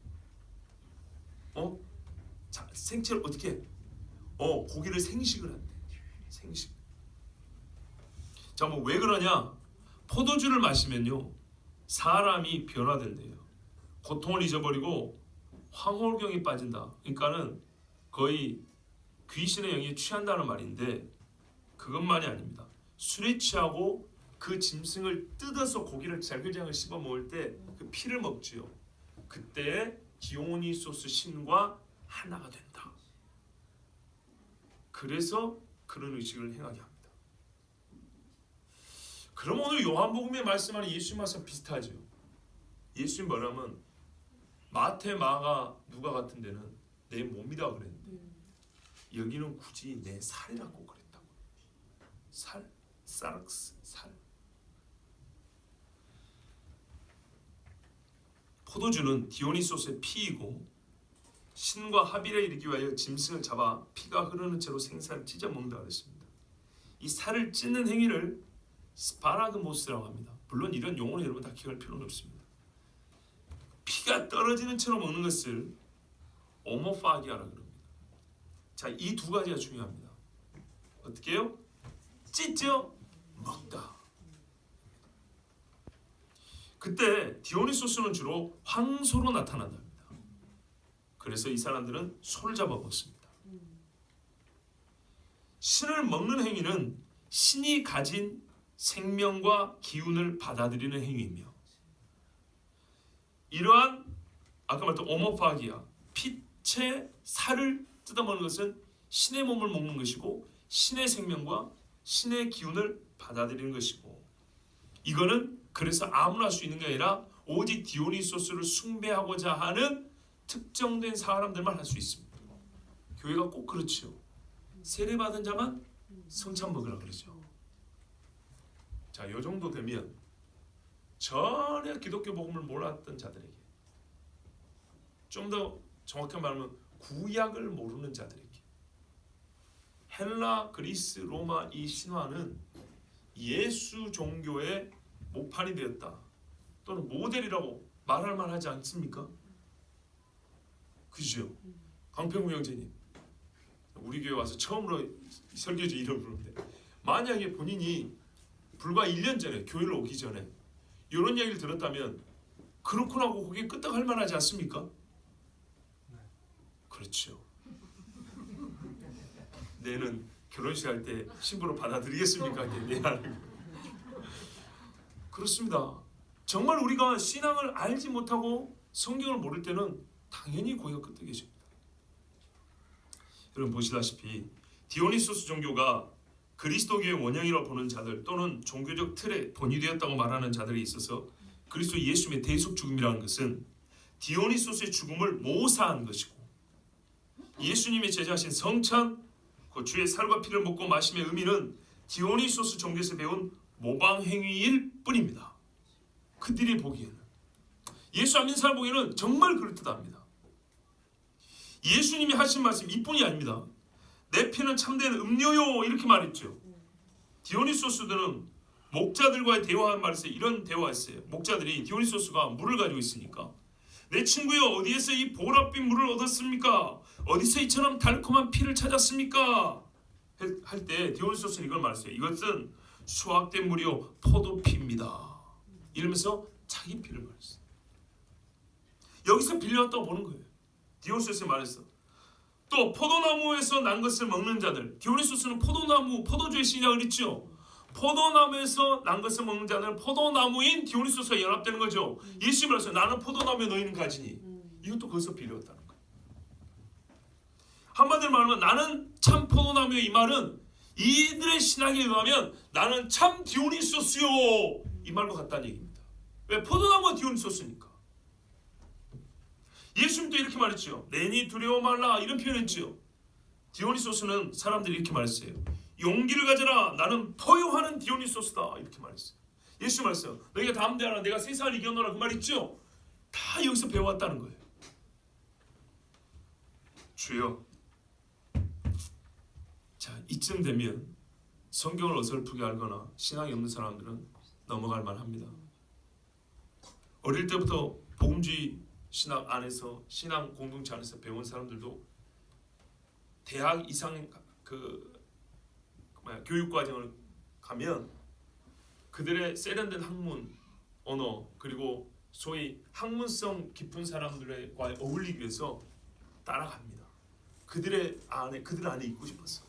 자, 생채로 어떻게 해? 고기를 생식을 한대. 생식. 자, 뭐 왜 그러냐? 포도주를 마시면요 사람이 변화된대요. 고통을 잊어버리고 황홀경에 빠진다. 그러니까는 거의 귀신의 영에 취한다는 말인데 그것만이 아닙니다. 술에 취하고 그 짐승을 뜯어서 고기를 잘글장을 씹어 먹을 때 그 피를 먹지요. 그때 디오니소스 신과 하나가 된다. 그래서 그런 의식을 행하게 합니다. 그럼 오늘 요한복음에 말씀하는 예수님 말씀 비슷하죠. 예수님 뭐라면 마태, 마가, 누가 같은 데는 내 몸이다 그랬는데 여기는 굳이 내 살이라고 그랬다고. 살, 사락스, 살. 포도주는 디오니소스의 피이고 신과 합의를 이루기 위하여 짐승을 잡아 피가 흐르는 채로 생살을 찢어 먹는다 그랬습니다. 이 살을 찢는 행위를 스파라그모스라고 합니다. 물론 이런 용어는 여러분 다 기억할 필요는 없습니다. 피가 떨어지는 채로 먹는 것을 오모파기아라고 합니다. 자, 이 두 가지가 중요합니다. 어떻게 해요? 찢어 먹다. 그때 디오니소스는 주로 황소로 나타난답니다. 그래서 이 사람들은 소를 잡아 먹습니다. 신을 먹는 행위는 신이 가진 생명과 기운을 받아들이는 행위이며 이러한 아까 말했던 오모파기아, 빛의 살을 뜯어먹는 것은 신의 몸을 먹는 것이고 신의 생명과 신의 기운을 받아들이는 것이고 이거는 그래서 아무나 할 수 있는 게 아니라 오직 디오니소스를 숭배하고자 하는 특정된 사람들만 할 수 있습니다. 교회가 꼭 그렇죠. 세례받은 자만 성찬 먹으라 그러죠. 자, 이 정도 되면 전혀 기독교 복음을 몰랐던 자들에게 좀 더 정확히 말하면 구약을 모르는 자들에게 헬라, 그리스, 로마 이 신화는 예수 종교의 모판이 되었다 또는 모델이라고 말할 만하지 않습니까? 그죠? 강평구 형제님 우리 교회 와서 처음으로 설교지 이름 부르는데 만약에 본인이 불과 1년 전에 교회를 오기 전에 이런 얘기를 들었다면 그렇구나 하고 거기에 끄떡할 만하지 않습니까? 그렇죠. 내는 결혼식 할 때 신부로 받아들이겠습니까? 그렇습니다. 정말 우리가 신앙을 알지 못하고 성경을 모를 때는 당연히 고기가 끄떡해집니다. 여러분 보시다시피 디오니소스 종교가 그리스도교의 원형이라고 보는 자들 또는 종교적 틀에 본위되었다고 말하는 자들이 있어서 그리스도 예수님의 대속 죽음이라는 것은 디오니소스의 죽음을 모사한 것이고 예수님의 제자신 성찬, 그 주의 살과 피를 먹고 마심의 의미는 디오니소스 종교에서 배운 모방 행위일 뿐입니다. 그들이 보기에는 예수 안 믿는 사람 보기에는 정말 그럴듯합니다. 예수님이 하신 말씀 이뿐이 아닙니다. 내 피는 참된 음료요 이렇게 말했죠. 디오니소스들은 목자들과의 대화한 말에서 이런 대화했어요. 목자들이 디오니소스가 물을 가지고 있으니까 내 친구여 어디에서 이 보랏빛 물을 얻었습니까? 어디서 이처럼 달콤한 피를 찾았습니까? 할 때 디오니소스는 이걸 말했어요. 이것은 수확된 물이요 포도피입니다. 이러면서 자기 피를 말했어요. 여기서 빌려왔다고 보는 거예요. 디오니소스의 말에서 또 포도나무에서 난 것을 먹는 자들 디오니소스는 포도나무, 포도주의 신이라고 그랬죠. 포도나무에서 난 것을 먹는 자는 포도나무인 디오니소스와 연합되는 거죠. 예수님이 말했어요. 나는 포도나무에 너희는 가지니. 이것도 거기서 빌려왔다는 거예요. 한마디로 말하면 나는 참 포도나무요 이 말은 이들의 신학에 의하면 나는 참 디오니소스요 이 말과 같다는 얘기입니다. 왜? 포도나무가 디오니소스니까. 예수님도 이렇게 말했죠. 내니 두려워 말라 이런 표현했죠. 디오니소스는 사람들이 이렇게 말했어요. 용기를 가져라. 나는 포효하는 디오니소스다. 이렇게 말했어요. 예수 말했어요. 너희가 담대하라. 내가 세상을 이겨노라. 그 말 있죠. 다 여기서 배워왔다는 거예요. 주여, 자, 이쯤 되면 성경을 어설프게 알거나 신앙이 없는 사람들은 넘어갈 만합니다. 어릴 때부터 복음주의 신학 안에서, 신앙 공동체 안에서 배운 사람들도 대학 이상 교육 과정을 가면 그들의 세련된 학문, 언어, 그리고 소위 학문성 깊은 사람들과 어울리기 위해서 따라갑니다. 그들 안에 있고 싶었어.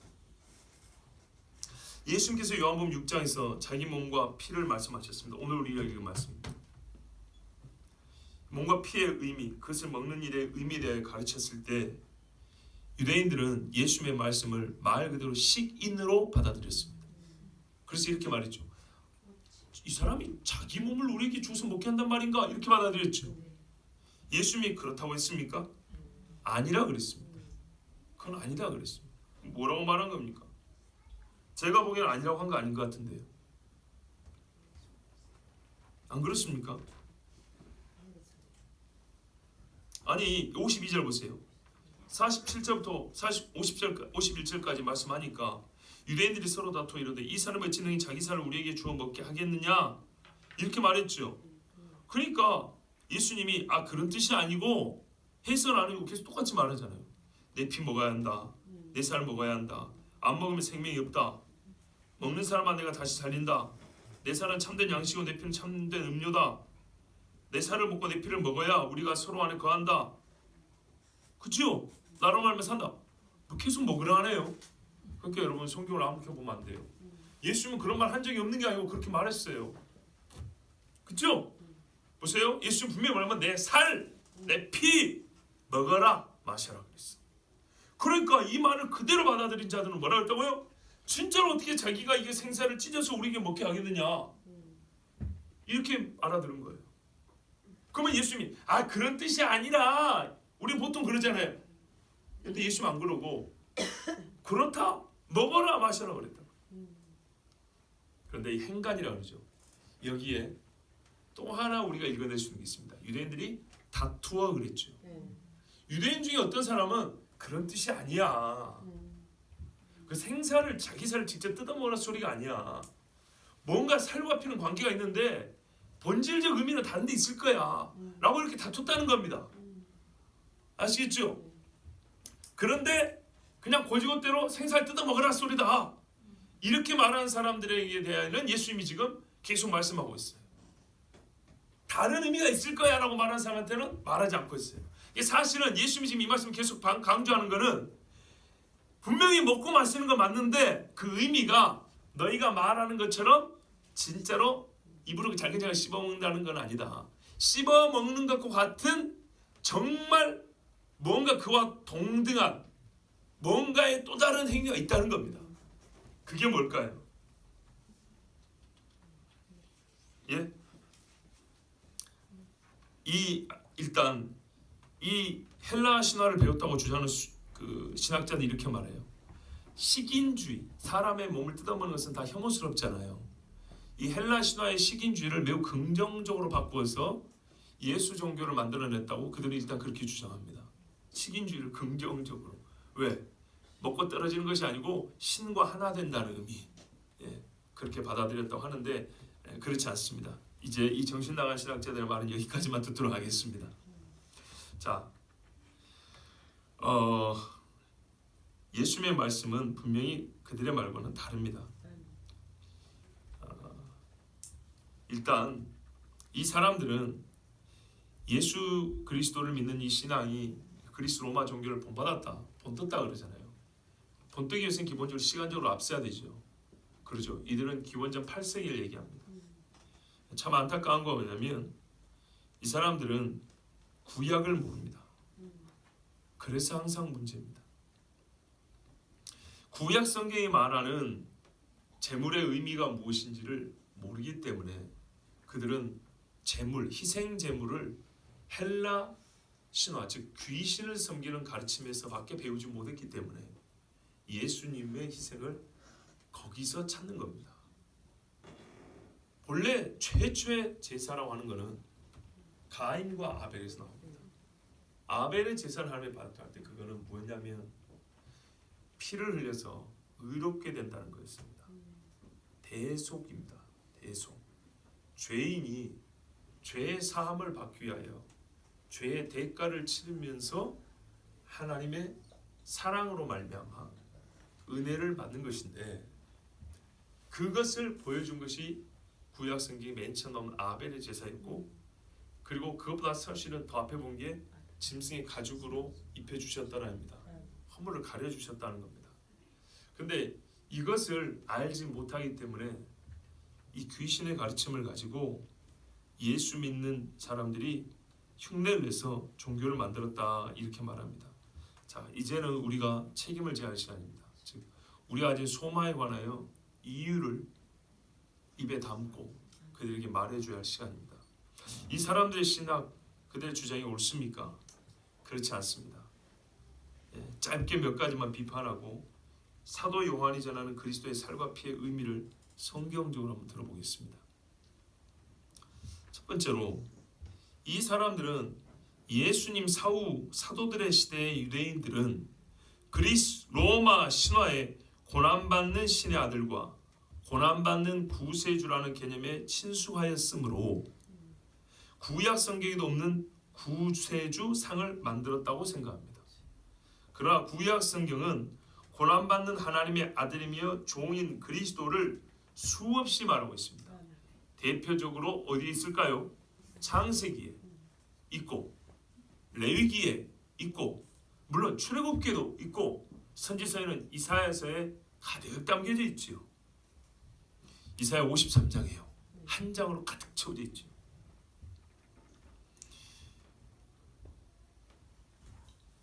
예수님께서 요한복음 6장에서 자기 몸과 피를 말씀하셨습니다. 오늘 우리가 읽은 말씀입니다. 몸과 피의 의미, 그것을 먹는 일의 의미에 대해 가르쳤을 때 유대인들은 예수님의 말씀을 말 그대로 식인으로 받아들였습니다. 그래서 이렇게 말했죠. 이 사람이 자기 몸을 우리에게 주어서 먹게 한단 말인가? 이렇게 받아들였죠. 예수님이 그렇다고 했습니까? 아니라 그랬습니다. 그건 아니다 그랬습니다. 뭐라고 말한 겁니까? 제가 보기에는 아니라고 한 거 아닌 것 같은데요. 안 그렇습니까? 아니 52절 보세요. 47절부터 51절까지 말씀하니까 유대인들이 서로 다투어 이르되 이 사람의 진능이 자기 살을 우리에게 주어 먹게 하겠느냐 이렇게 말했죠. 그러니까 예수님이 그런 뜻이 아니고 해설 안 하고 계속 똑같이 말하잖아요. 내 피 먹어야 한다. 내 살 먹어야 한다. 안 먹으면 생명이 없다. 먹는 사람만 내가 다시 살린다. 내 살은 참된 양식이고 내 피는 참된 음료다. 내 살을 먹고 내 피를 먹어야 우리가 서로 안에 거한다. 그치요? 나로 말면 산다. 계속 먹으라 하네요. 그러니까 여러분 성경을 암묵해보면 안 돼요. 예수님은 그런 말 한 적이 없는 게 아니고 그렇게 말했어요. 그쵸? 보세요. 예수님 분명히 말하면 내 살, 내 피 먹어라 마셔라 그랬어. 그러니까 이 말을 그대로 받아들인 자들은 뭐라 그랬다고요? 진짜로 어떻게 자기가 이게 생사를 찢어서 우리에게 먹게 하겠느냐 이렇게 알아들은 거예요. 그러면 예수님이 그런 뜻이 아니라 우리 보통 그러잖아요. 근데 예수님 안 그러고 그렇다 먹어라 마셔라 그랬다. 그런데 이 행간이라 그러죠. 여기에 또 하나 우리가 읽어낼 수 있는 게 있습니다. 유대인들이 다투어 그랬죠. 유대인 중에 어떤 사람은 그런 뜻이 아니야. 그 생사를 자기 살을 직접 뜯어먹으라는 소리가 아니야. 뭔가 살과 피는 관계가 있는데 본질적 의미는 다른 데 있을 거야 라고 이렇게 다퉜다는 겁니다. 아시겠죠? 그런데 그냥 고지고대로 생사를 뜯어먹으라 소리다 이렇게 말하는 사람들에게 대해서는 예수님이 지금 계속 말씀하고 있어요. 다른 의미가 있을 거야 라고 말하는 사람한테는 말하지 않고 있어요. 사실은 예수님이 지금 이 말씀 계속 강조하는 거는 분명히 먹고 마시는 거 맞는데 그 의미가 너희가 말하는 것처럼 진짜로 입으로 잘게잘게 씹어먹는다는 건 아니다. 씹어먹는 것과 같은 정말 뭔가 그와 동등한 뭔가의 또 다른 행위가 있다는 겁니다. 그게 뭘까요? 예? 일단 이 헬라 신화를 배웠다고 주장하는 그 신학자들이 이렇게 말해요. 식인주의, 사람의 몸을 뜯어먹는 것은 다 혐오스럽잖아요. 이 헬라 신화의 식인주의를 매우 긍정적으로 바꾸어서 예수 종교를 만들어냈다고 그들이 일단 그렇게 주장합니다. 식인주의를 긍정적으로. 왜? 먹고 떨어지는 것이 아니고 신과 하나 된다는 의미. 그렇게 받아들였다고 하는데 그렇지 않습니다. 이제 이 정신 나간 신학자들의 말은 여기까지만 듣도록 하겠습니다. 자, 예수님의 말씀은 분명히 그들의 말과는 다릅니다. 일단 이 사람들은 예수 그리스도를 믿는 이 신앙이 그리스 로마 종교를 본받았다, 본떴다 그러잖아요. 본뜨기 위해서는 기본적으로 시간적으로 앞서야 되죠. 그러죠. 이들은 기원전 8세기를 얘기합니다. 참 안타까운 거 뭐냐면 이 사람들은 구약을 모릅니다. 그래서 항상 문제입니다. 구약 성경이 말하는 제물의 의미가 무엇인지를 모르기 때문에 그들은 제물, 희생 제물을 헬라 신화, 즉 귀신을 섬기는 가르침에서밖에 배우지 못했기 때문에 예수님의 희생을 거기서 찾는 겁니다. 본래 최초의 제사라고 하는 것은 가인과 아벨에서 나옵니다. 아벨의 제사를 하나님에 받을 때 그거는 뭐냐면 피를 흘려서 의롭게 된다는 거였습니다. 대속입니다. 대속. 죄인이 죄의 사함을 받기 위하여 죄의 대가를 치르면서 하나님의 사랑으로 말미암아 은혜를 받는 것인데, 그것을 보여준 것이 구약 성경의 맨 처음 나온 아벨의 제사였고, 그리고 그것보다 사실은 더 앞에 본 게 짐승의 가죽으로 입혀주셨다는 겁니다. 허물을 가려주셨다는 겁니다. 근데 이것을 알지 못하기 때문에 이 귀신의 가르침을 가지고 예수 믿는 사람들이 흉내를 내서 종교를 만들었다, 이렇게 말합니다. 자, 이제는 우리가 책임을 져야 할 시간입니다. 즉 우리가 가진 소망에 관하여 이유를 입에 담고 그들에게 말해줘야 할 시간입니다. 이 사람들의 신학, 그들의 주장이 옳습니까? 그렇지 않습니다. 짧게 몇 가지만 비판하고 사도 요한이 전하는 그리스도의 살과 피의 의미를 성경적으로 한번 들어보겠습니다. 첫 번째로, 이 사람들은 예수님 사후 사도들의 시대의 유대인들은 그리스 로마 신화에 고난받는 신의 아들과 고난받는 구세주라는 개념에 친숙하였으므로 구약 성경에도 없는 구세주 상을 만들었다고 생각합니다. 그러나 구약 성경은 고난받는 하나님의 아들이며 종인 그리스도를 수없이 말하고 있습니다. 대표적으로 어디 있을까요? 창세기에 있고, 레위기에 있고, 물론 출애굽기에도 있고, 선지서에는 이사야서에 가득 담겨져 있지요. 이사야 53장이에요. 한 장으로 가득 채워져 있죠.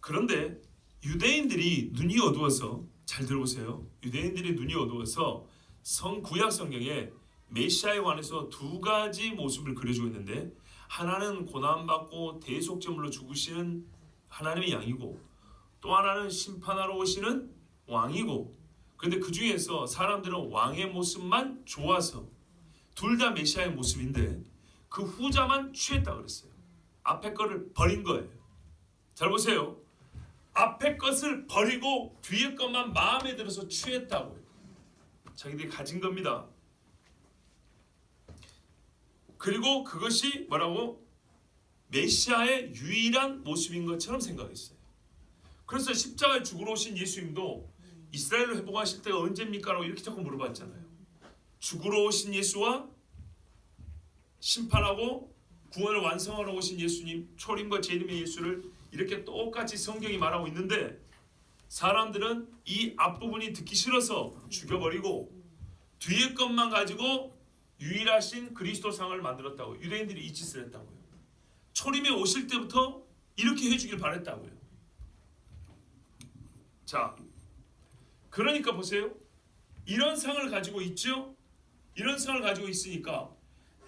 그런데 유대인들이 눈이 어두워서, 잘 들어보세요. 유대인들이 눈이 어두워서 구약 성경에 메시아에 관해서 두 가지 모습을 그려주고 있는데, 하나는 고난받고 대속제물로 죽으시는 하나님의 양이고, 또 하나는 심판하러 오시는 왕이고, 그런데 그 중에서 사람들은 왕의 모습만 좋아서 둘 다 메시아의 모습인데 그 후자만 취했다 그랬어요. 앞에 거를 버린 거예요. 잘 보세요. 앞에 것을 버리고 뒤에 것만 마음에 들어서 취했다고요. 자기들이 가진 겁니다. 그리고 그것이 뭐라고? 메시아의 유일한 모습인 것처럼 생각했어요. 그래서 십자가에 죽으러 오신 예수님도 이스라엘을 회복하실 때가 언제입니까? 라고 이렇게 자꾸 물어봤잖아요. 죽으러 오신 예수와 심판하고 구원을 완성하러 오신 예수님, 초림과 재림의 예수를 이렇게 똑같이 성경이 말하고 있는데, 사람들은 이 앞부분이 듣기 싫어서 죽여버리고 뒤에 것만 가지고 유일하신 그리스도상을 만들었다고요. 유대인들이 이 짓을 했다고요. 초림에 오실 때부터 이렇게 해주길 바랬다고요. 자, 그러니까 보세요. 이런 상을 가지고 있죠. 이런 상을 가지고 있으니까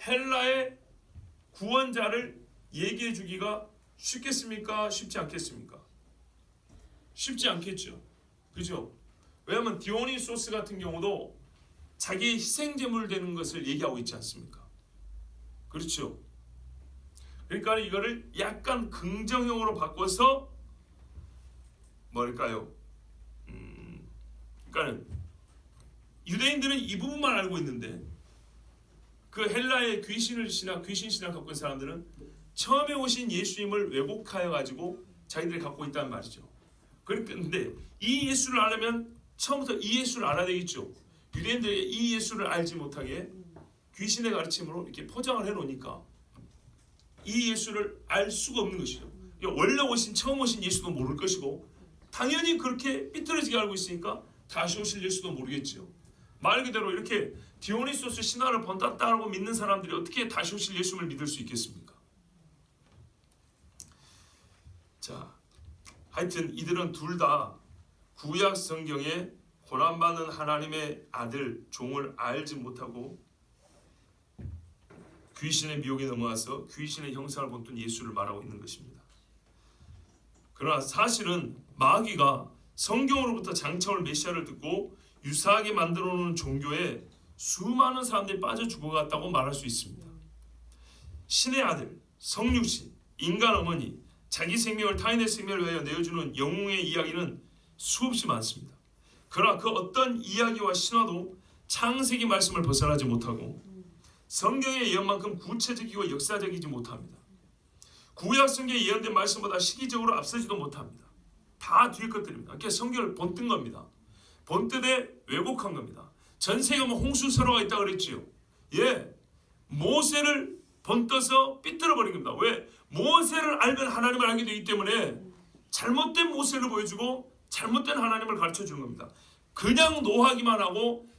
헬라의 구원자를 얘기해 주기가 쉽겠습니까? 쉽지 않겠습니까? 쉽지 않겠죠. 그죠? 왜냐하면 디오니소스 같은 경우도 자기의 희생제물 되는 것을 얘기하고 있지 않습니까? 그렇죠? 그러니까 이거를 약간 긍정형으로 바꿔서 뭘까요? 그러니까 유대인들은 이 부분만 알고 있는데 그 헬라의 귀신 신학 갖고 있는 사람들은 처음에 오신 예수님을 왜곡하여 가지고 자기들이 갖고 있다는 말이죠. 그런데 이 예수를 알려면 처음부터 이 예수를 알아야 되겠죠. 유대인들이 이 예수를 알지 못하게 귀신의 가르침으로 이렇게 포장을 해놓으니까 이 예수를 알 수가 없는 것이죠. 원래 처음 오신 예수도 모를 것이고, 당연히 그렇게 삐뚤어지게 알고 있으니까 다시 오실 예수도 모르겠죠. 말 그대로 이렇게 디오니소스 신화를 번tas다라고 믿는 사람들이 어떻게 다시 오실 예수를 믿을 수 있겠습니까? 자, 하여튼 이들은 둘 다 구약 성경에 고난받는 하나님의 아들 종을 알지 못하고 귀신의 미혹에 넘어와서 귀신의 형상을 본뜬 예수를 말하고 있는 것입니다. 그러나 사실은 마귀가 성경으로부터 장차올 메시아를 듣고 유사하게 만들어 놓은 종교에 수많은 사람들이 빠져 죽어갔다고 말할 수 있습니다. 신의 아들, 성육신, 인간 어머니, 자기 생명을 타인의 생명을 위하여 내어주는 영웅의 이야기는 수없이 많습니다. 그러나 그 어떤 이야기와 신화도 창세기 말씀을 벗어나지 못하고 성경의 예언만큼 구체적이고 역사적이지 못합니다. 구약 성경에 예언된 말씀보다 시기적으로 앞서지도 못합니다. 다 뒤에 것들입니다. 그러니까 성경을 본뜬 겁니다. 본뜻에 왜곡한 겁니다. 전 세계에 홍수설화가 있다고 그랬지요. 예, 모세를 본떠서 삐뚤어버린 겁니다. 왜? 모세를 알면 하나님을 알게 되기 때문에 잘못된 모세를 보여주고 잘못된 하나님을 가르쳐주는 겁니다. 그냥 노하기만 하고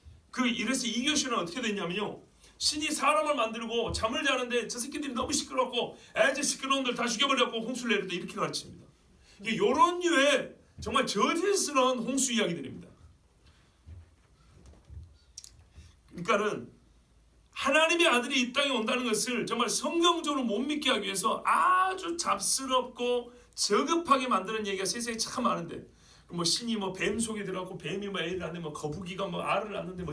이래서 이교신은 어떻게 됐냐면요, 신이 사람을 만들고 잠을 자는데 저 새끼들이 너무 시끄럽고 저 시끄러운 들 다 죽여버렸고 홍수를 내렸다 이렇게 가르칩니다. 이런 류의 정말 저질스러운 홍수 이야기들입니다. 그러니까는 하나님의 아들이 이 땅에 온다는 것을 정말 성경적으로 못 믿게 하기 위해서 아주 잡스럽고 저급하게 만드는 얘기가 세상에 참 많은데, 신이 뱀 속에 들어가고 뱀이 애를 낳는데 거북이가 알을 낳는데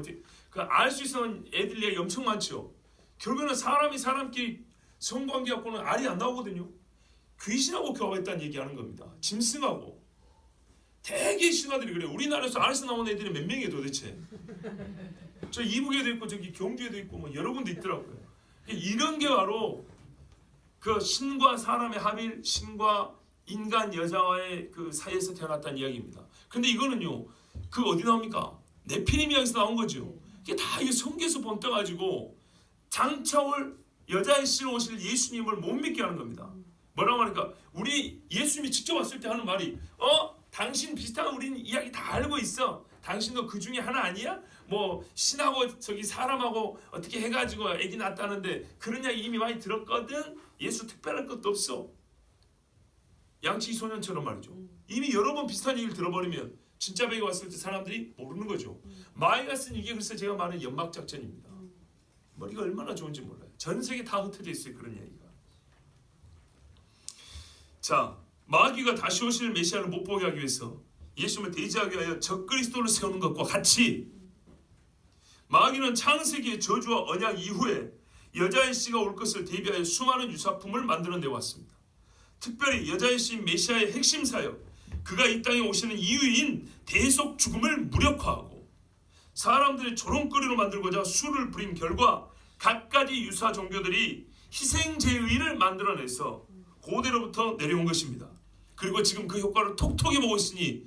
알 수 있는 애들 얘기 엄청 많죠. 결국에는 사람이 사람끼리 성관계 갖고는 알이 안 나오거든요. 귀신하고 교합했다는 얘기하는 겁니다. 짐승하고. 대개 신화들이 그래요. 우리나라에서 알에서 나온 애들이 몇 명이에요 도대체. 저 이북에도 있고 저기 경주에도 있고 여러 군데 있더라고요. 이런 게 바로 그 신과 사람의 합일, 신과 인간 여자와의 그 사이에서 태어났다는 이야기입니다. 근데 이거는요, 어디 나옵니까? 네피림 이야기에서 나온 거죠. 이게 다 성경에서 본떠가지고 장차올 여자의 씨로 오실 예수님을 못 믿게 하는 겁니다. 뭐라고 하니까 우리 예수님이 직접 왔을 때 하는 말이 당신 비슷한 우리는 이야기 다 알고 있어. 당신도 그 중에 하나 아니야? 신하고 사람하고 어떻게 해가지고 애기 낳았다는데 그런 이야기 이미 많이 들었거든. 예수 특별할 것도 없어. 양치기 소년처럼 말이죠. 이미 여러 번 비슷한 얘기를 들어버리면 진짜 배가 왔을 때 사람들이 모르는 거죠. 마이가 쓴 이게 글쎄 제가 말하는 연막작전입니다. 머리가 얼마나 좋은지 몰라요. 전 세계 다 흩어져 있어요. 그런 이야기가. 자, 마귀가 다시 오실 메시아를 못 보게 하기 위해서 예수님을 대지하기 위하여 적그리스도를 세우는 것과 같이 마귀는 창세기의 저주와 언약 이후에 여자의 씨가 올 것을 대비하여 수많은 유사품을 만들어내 왔습니다. 특별히 여자의 씨인 메시아의 핵심 사역, 그가 이 땅에 오시는 이유인 대속 죽음을 무력화하고 사람들의 조롱거리로 만들고자 수를 부린 결과 갖가지 유사 종교들이 희생제의를 만들어내서 고대로부터 내려온 것입니다. 그리고 지금 그 효과를 톡톡히 보고 있으니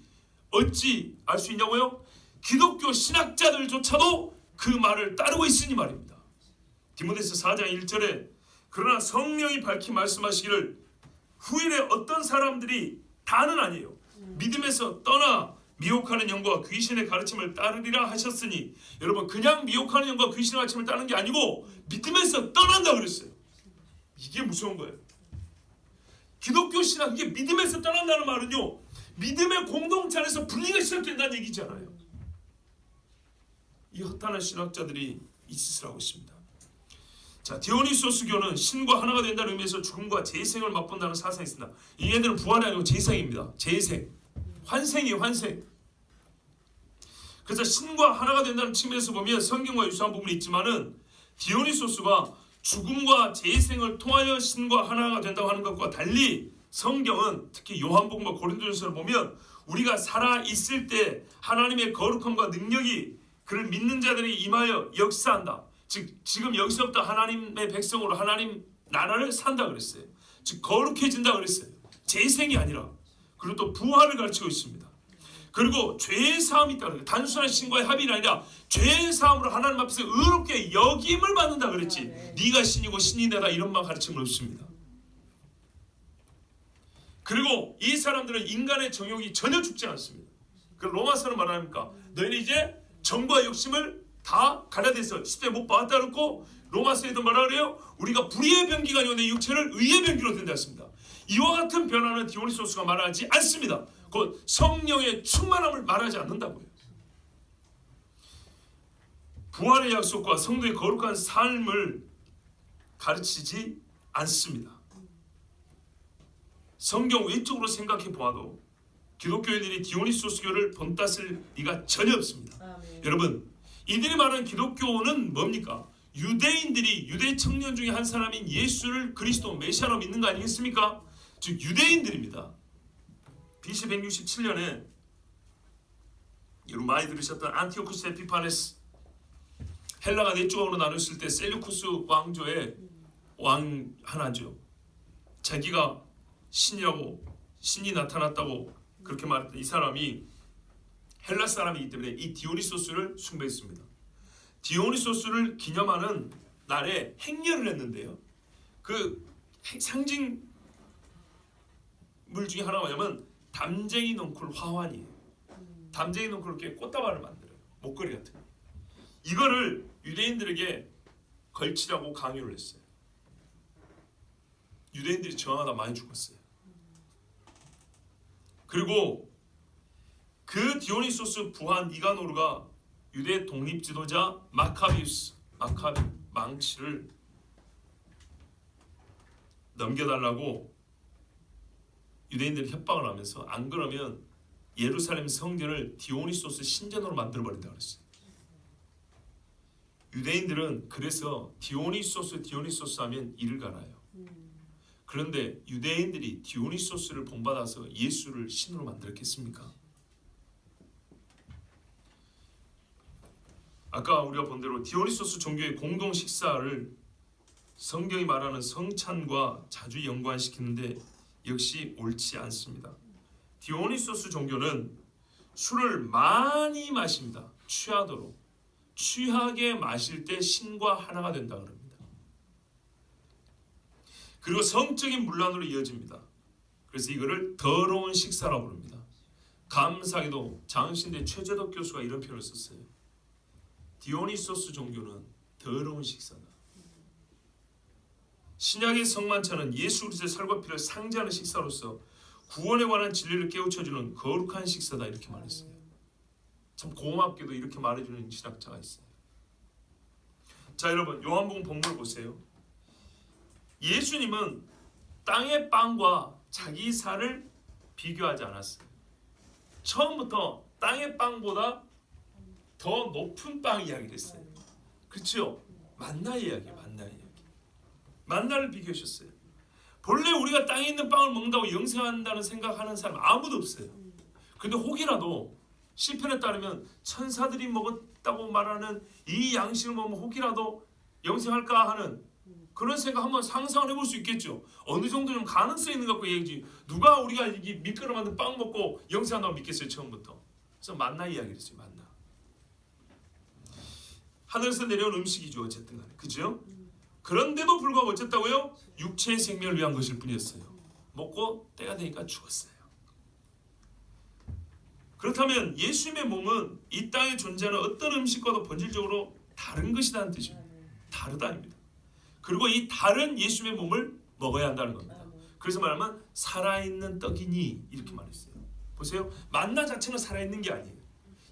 어찌 알 수 있냐고요? 기독교 신학자들조차도 그 말을 따르고 있으니 말입니다. 디모데서 4장 1절에 그러나 성령이 밝히 말씀하시기를 후일에 어떤 사람들이 다는 아니에요. 믿음에서 떠나 미혹하는 영과 귀신의 가르침을 따르리라 하셨으니, 여러분 그냥 미혹하는 영과 귀신의 가르침을 따르는 게 아니고 믿음에서 떠난다 그랬어요. 이게 무서운 거예요. 기독교 신학, 이게 믿음에서 떠난다는 말은요, 믿음의 공동체 안에서 분리가 시작된다는 얘기잖아요. 이 허탄한 신학자들이 이 짓을 하고 있습니다. 자, 디오니소스교는 신과 하나가 된다는 의미에서 죽음과 재생을 맛본다는 사상이 있습니다. 이 애들은 부활이 아니고 재생입니다. 재생, 환생이에요. 환생. 그래서 신과 하나가 된다는 측면에서 보면 성경과 유사한 부분이 있지만은 디오니소스가 죽음과 재생을 통하여 신과 하나가 된다고 하는 것과 달리 성경은 특히 요한복음과 고린도전서를 보면 우리가 살아 있을 때 하나님의 거룩함과 능력이 그를 믿는 자들에게 임하여 역사한다. 즉 지금 여기서부터 하나님의 백성으로 하나님 나라를 산다 그랬어요. 즉 거룩해진다 그랬어요. 재생이 아니라. 그리고 또 부활을 가르치고 있습니다. 그리고 죄의 사함이 있다 그래요. 단순한 신과의 합의가 아니라 죄의 사함으로 하나님 앞에서 의롭게 여김을 받는다 그랬지. 네가 신이고 신이 내라 이런 말 가르침은 없습니다. 그리고 이 사람들은 인간의 정욕이 전혀 죽지 않습니다. 그 로마서는 말합니까? 너희는 이제 정과 욕심을 다 가려대서 시대에 못 박았다 그랬고, 로마서에도 말하라 그래요. 우리가 불의의 병기가 아니고 내 육체를 의의 병기로 된다 했습니다. 이와 같은 변화는 디오니소스가 말하지 않습니다. 곧 성령의 충만함을 말하지 않는다고요. 부활의 약속과 성도의 거룩한 삶을 가르치지 않습니다. 성경 외적으로 생각해 보아도 기독교인들이 디오니소스교를 본땄을 리가 전혀 없습니다. 아멘. 여러분, 이들이 말하는 기독교는 뭡니까? 유대인들이 유대 청년 중에 한 사람인 예수를 그리스도 메시아로 믿는 거 아니겠습니까? 즉 유대인들입니다. BC 167년에 여러분 많이 들으셨던 안티오쿠스 에피파네스, 헬라가 네 조각으로 나눴을 때 셀루쿠스 왕조의 왕 하나죠. 자기가 신이라고, 신이 나타났다고 그렇게 말했던 이 사람이 헬라 사람이기 때문에 이 디오니소스를 숭배했습니다. 디오니소스를 기념하는 날에 행렬을 했는데요. 그 상징물 중에 하나가 뭐냐면 담쟁이 넝쿨 화환이에요. 담쟁이 넝쿨 이렇게 꽃다발을 만들어요. 목걸이 같은 거. 이거를 유대인들에게 걸치라고 강요를 했어요. 유대인들이 저항하다 많이 죽었어요. 그리고 그 디오니소스 부한 니가노르가 유대 독립 지도자 마카비 망치를 넘겨달라고 유대인들이 협박을 하면서 안 그러면 예루살렘 성전을 디오니소스 신전으로 만들어버린다고 그랬어요. 유대인들은 그래서 디오니소스 하면 이를 갈아요. 그런데 유대인들이 디오니소스를 본받아서 예수를 신으로 만들었겠습니까? 아까 우리가 본 대로 디오니소스 종교의 공동 식사를 성경이 말하는 성찬과 자주 연관시키는데 역시 옳지 않습니다. 디오니소스 종교는 술을 많이 마십니다. 취하도록. 취하게 마실 때 신과 하나가 된다 그럽니다. 그리고 성적인 문란으로 이어집니다. 그래서 이거를 더러운 식사라고 부릅니다. 감사하게도 장신대 최재덕 교수가 이런 표현을 썼어요. 디오니소스 종교는 더러운 식사다. 신약의 성만찬은 예수 그리스도의 살과 피를 상징하는 식사로서 구원에 관한 진리를 깨우쳐주는 거룩한 식사다 이렇게 말했어요. 참 고맙게도 이렇게 말해주는 신학자가 있어요. 자 여러분, 요한복음 본문을 보세요. 예수님은 땅의 빵과 자기 살을 비교하지 않았어요. 처음부터 땅의 빵보다 더 높은 빵 이야기를 했어요. 그렇죠? 만나 이야기, 만나 이야기. 만나를 비교하셨어요. 본래 우리가 땅에 있는 빵을 먹는다고 영생한다는 생각하는 사람 아무도 없어요. 근데 혹이라도 시편에 따르면 천사들이 먹었다고 말하는 이 양식을 먹으면 혹이라도 영생할까 하는 그런 생각 한번 상상을 해볼 수 있겠죠. 어느 정도 좀 가능성이 있는 것 같고 얘기지. 누가 우리가 이 밀가루 만든 빵 먹고 영생한다고 믿겠어요 처음부터. 그래서 만나 이야기를 했어요. 만나. 하늘에서 내려온 음식이죠. 어쨌든 간에. 그죠? 그런데도 불구하고 어쨌다고요? 육체의 생명을 위한 것일 뿐이었어요. 먹고 때가 되니까 죽었어요. 그렇다면 예수님의 몸은 이 땅에 존재하는 어떤 음식과도 본질적으로 다른 것이라는 뜻입니다. 다르다입니다. 그리고 이 다른 예수님의 몸을 먹어야 한다는 겁니다. 그래서 말하면 살아있는 떡이니 이렇게 말했어요. 보세요. 만나 자체는 살아있는 게 아니에요.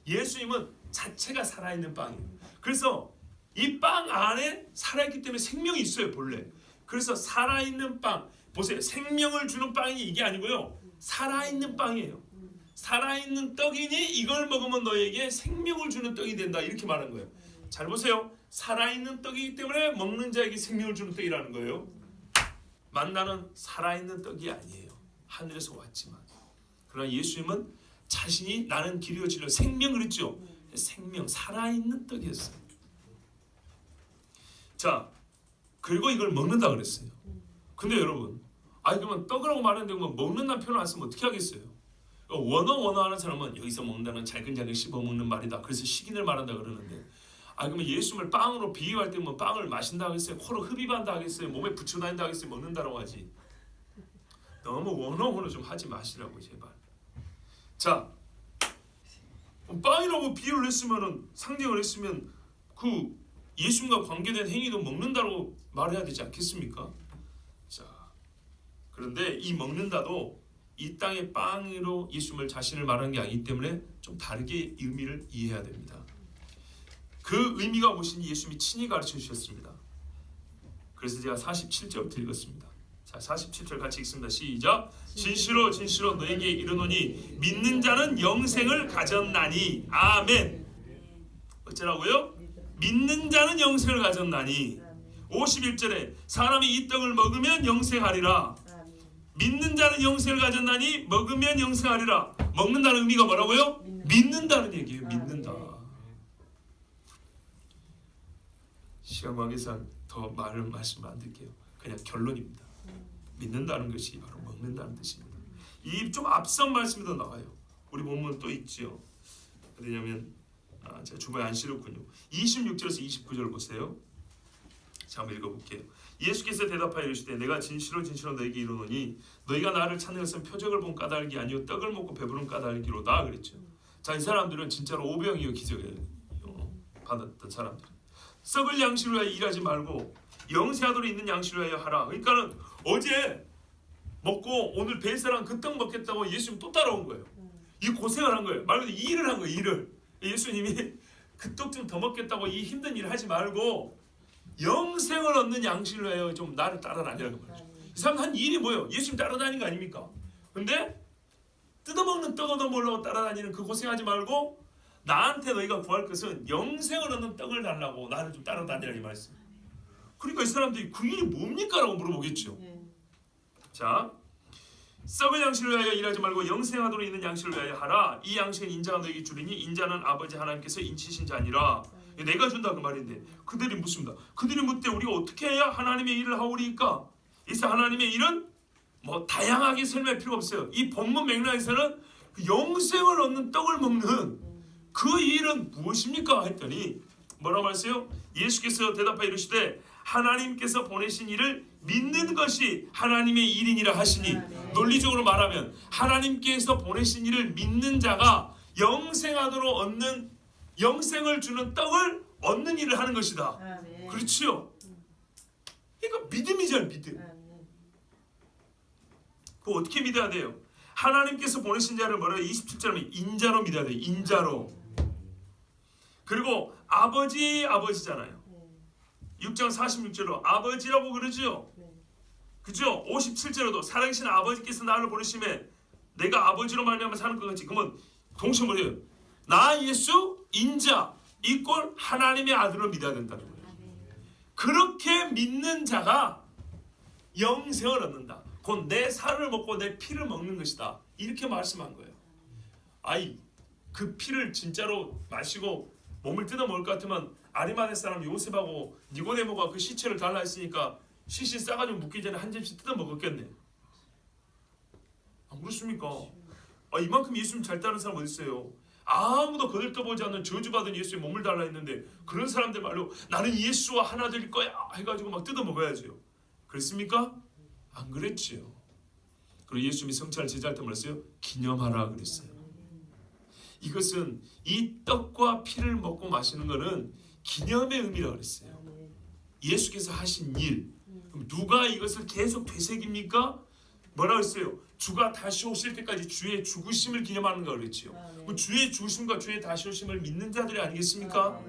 예수님은 자체가 살아있는 빵이에요. 그래서 이 빵 안에 살아있기 때문에 생명이 있어요 본래. 그래서 살아있는 빵, 보세요. 생명을 주는 빵이 이게 아니고요. 살아있는 빵이에요. 살아있는 떡이니 이걸 먹으면 너에게 생명을 주는 떡이 된다 이렇게 말한 거예요. 잘 보세요. 살아있는 떡이기 때문에 먹는 자에게 생명을 주는 떡이라는 거예요. 만나는 살아있는 떡이 아니에요. 하늘에서 왔지만. 그러나 예수님은 자신이 나는 길이요 진리요 생명 그랬죠. 생명, 살아있는 떡이었어요. 자, 그리고 이걸 먹는다 그랬어요. 근데 여러분, 그러면 떡이라고 말하는데 뭐 먹는다는 표현을 안 쓰면 어떻게 하겠어요? 원어 하는 사람은 여기서 먹는다는 잘근잘근 씹어 먹는 말이다. 그래서 식인을 말한다 그러는데, 그러면 예수님을 빵으로 비유할 때 뭐 빵을 마신다 하겠어요? 코로 흡입한다 하겠어요? 몸에 붙여 다닌다 하겠어요? 먹는다라고 하지. 너무 원어로 좀 하지 마시라고 제발. 자, 빵이라고 비유를 했으면은 상징을 했으면 그 예수님과 관계된 행위도 먹는다고 말해야 되지 않겠습니까? 자, 그런데 이 먹는다도 이 땅의 빵으로 예수님을 자신을 말하는 게 아니기 때문에 좀 다르게 의미를 이해해야 됩니다. 그 의미가 무엇인지 예수님이 친히 가르쳐 주셨습니다. 그래서 제가 47절부터 읽었습니다. 자, 47절 같이 읽습니다. 시작. 진실로 진실로 너에게 이르노니 믿는 자는 영생을 가졌나니. 아멘. 어쩌라고요? 믿는 자는 영생을 가졌나니. 51절에 사람이 이 떡을 먹으면 영생하리라. 믿는 자는 영생을 가졌나니 먹으면 영생하리라. 먹는다는 의미가 뭐라고요? 믿는다는 얘기예요. 믿는다. 시간 관계상 더 말씀 안 드릴게요. 그냥 결론입니다. 믿는다는 것이 바로 먹는다는 뜻입니다. 이 좀 앞선 말씀이 더 나와요. 우리 본문 또 있죠. 왜냐면 제가 주보에 안 실었군요. 26절에서 29절 보세요. 자, 한번 읽어볼게요. 예수께서 대답하여 이르시되 내가 진실로 진실로 너에게 이르노니 너희가 나를 찾는 것은 표적을 본 까닭이 아니요 떡을 먹고 배부른 까닭이로다 그랬죠. 자, 이 사람들은 진짜로 5병이요 기적을 받았던 사람들. 썩을 양식을 위하여 일하지 말고 영생하도록 있는 양식을 위하여 하라. 그러니까는 어제 먹고 오늘 뱃사람 그 떡 먹겠다고 예수님 또 따라온 거예요. 이 고생을 한 거예요. 말 그대로 일을 한 거예요. 일을. 예수님이 그 떡 좀 더 먹겠다고 이 힘든 일을 하지 말고 영생을 얻는 양식을 위하여 좀 나를 따라다니라는 거죠. 이 사람 한 일이 뭐예요? 예수님 따라다니는 거 아닙니까? 근데 뜯어먹는 떡 얻어먹으려고 따라다니는 그 고생하지 말고 나한테 너희가 구할 것은 영생을 얻는 떡을 달라고 나를 좀 따라다니라 이 말씀. 그러니까 이 사람들이 그 일이 뭡니까? 라고 물어보겠죠. 자, 썩을 양식을 위하여 일하지 말고 영생하도록 있는 양식을 위하여 하라. 이 양식은 인자가 너에게 주리니 인자는 아버지 하나님께서 인치신 자니라. 내가 준다 그 말인데 그들이 묻습니다. 그들이 묻되 우리가 어떻게 해야 하나님의 일을 하오리까? 이서 하나님의 일은 뭐 다양하게 설명할 필요가 없어요. 이 본문 맥락에서는 그 영생을 얻는 떡을 먹는 그 일은 무엇입니까? 했더니 뭐라고 말했어요? 예수께서 대답하여 이르시되 하나님께서 보내신 일을 믿는 것이 하나님의 일이니라 하시니, 논리적으로 말하면 하나님께서 보내신 일을 믿는 자가 영생하도록 얻는, 영생을 주는 떡을 얻는 일을 하는 것이다. 그렇지요? 그러니까 믿음이잖아요. 믿음. 그거 어떻게 믿어야 돼요? 하나님께서 보내신 자를 뭐라고 27절에 인자로 믿어야 돼요. 인자로. 그리고 아버지잖아요. 6장 46절로 아버지라고 그러죠. 그죠? 57절에도 살아계신 아버지께서 나를 보내심에 내가 아버지로 말미암아 사는 것 같이. 그러면 동시에 뭐래요? 나 예수 인자 이꼴 하나님의 아들을 믿어야 된다는 거예요. 그렇게 믿는 자가 영생을 얻는다. 곧 내 살을 먹고 내 피를 먹는 것이다. 이렇게 말씀한 거예요. 아이, 그 피를 진짜로 마시고 몸을 뜯어 먹을 것 같으면 아리마대 사람 요셉하고 니고데모가 그 시체를 달라 했으니까 시신 싸가지고 묻기 전에 한 점씩 뜯어 먹었겠네. 안 그렇습니까? 이만큼 예수님 잘 따르는 사람 어디 있어요? 아무도 거들떠보지 않는 저주받은 예수의 몸을 달라 했는데 그런 사람들 말로 나는 예수와 하나 될 거야 해가지고 막 뜯어 먹어야죠. 그랬습니까? 안 그랬지요. 그리고 예수님이 성찬을 제자할 때 뭐랬어요? 기념하라 그랬어요. 이것은 이 떡과 피를 먹고 마시는 것은 기념의 의미라고 그랬어요. 예수께서 하신 일. 그럼 누가 이것을 계속 되새깁니까? 뭐라고 했어요? 주가 다시 오실 때까지 주의 죽으심을 기념하는 거 그랬지요. 그럼 주의 죽으심과 주의 다시 오심을 믿는 자들이 아니겠습니까?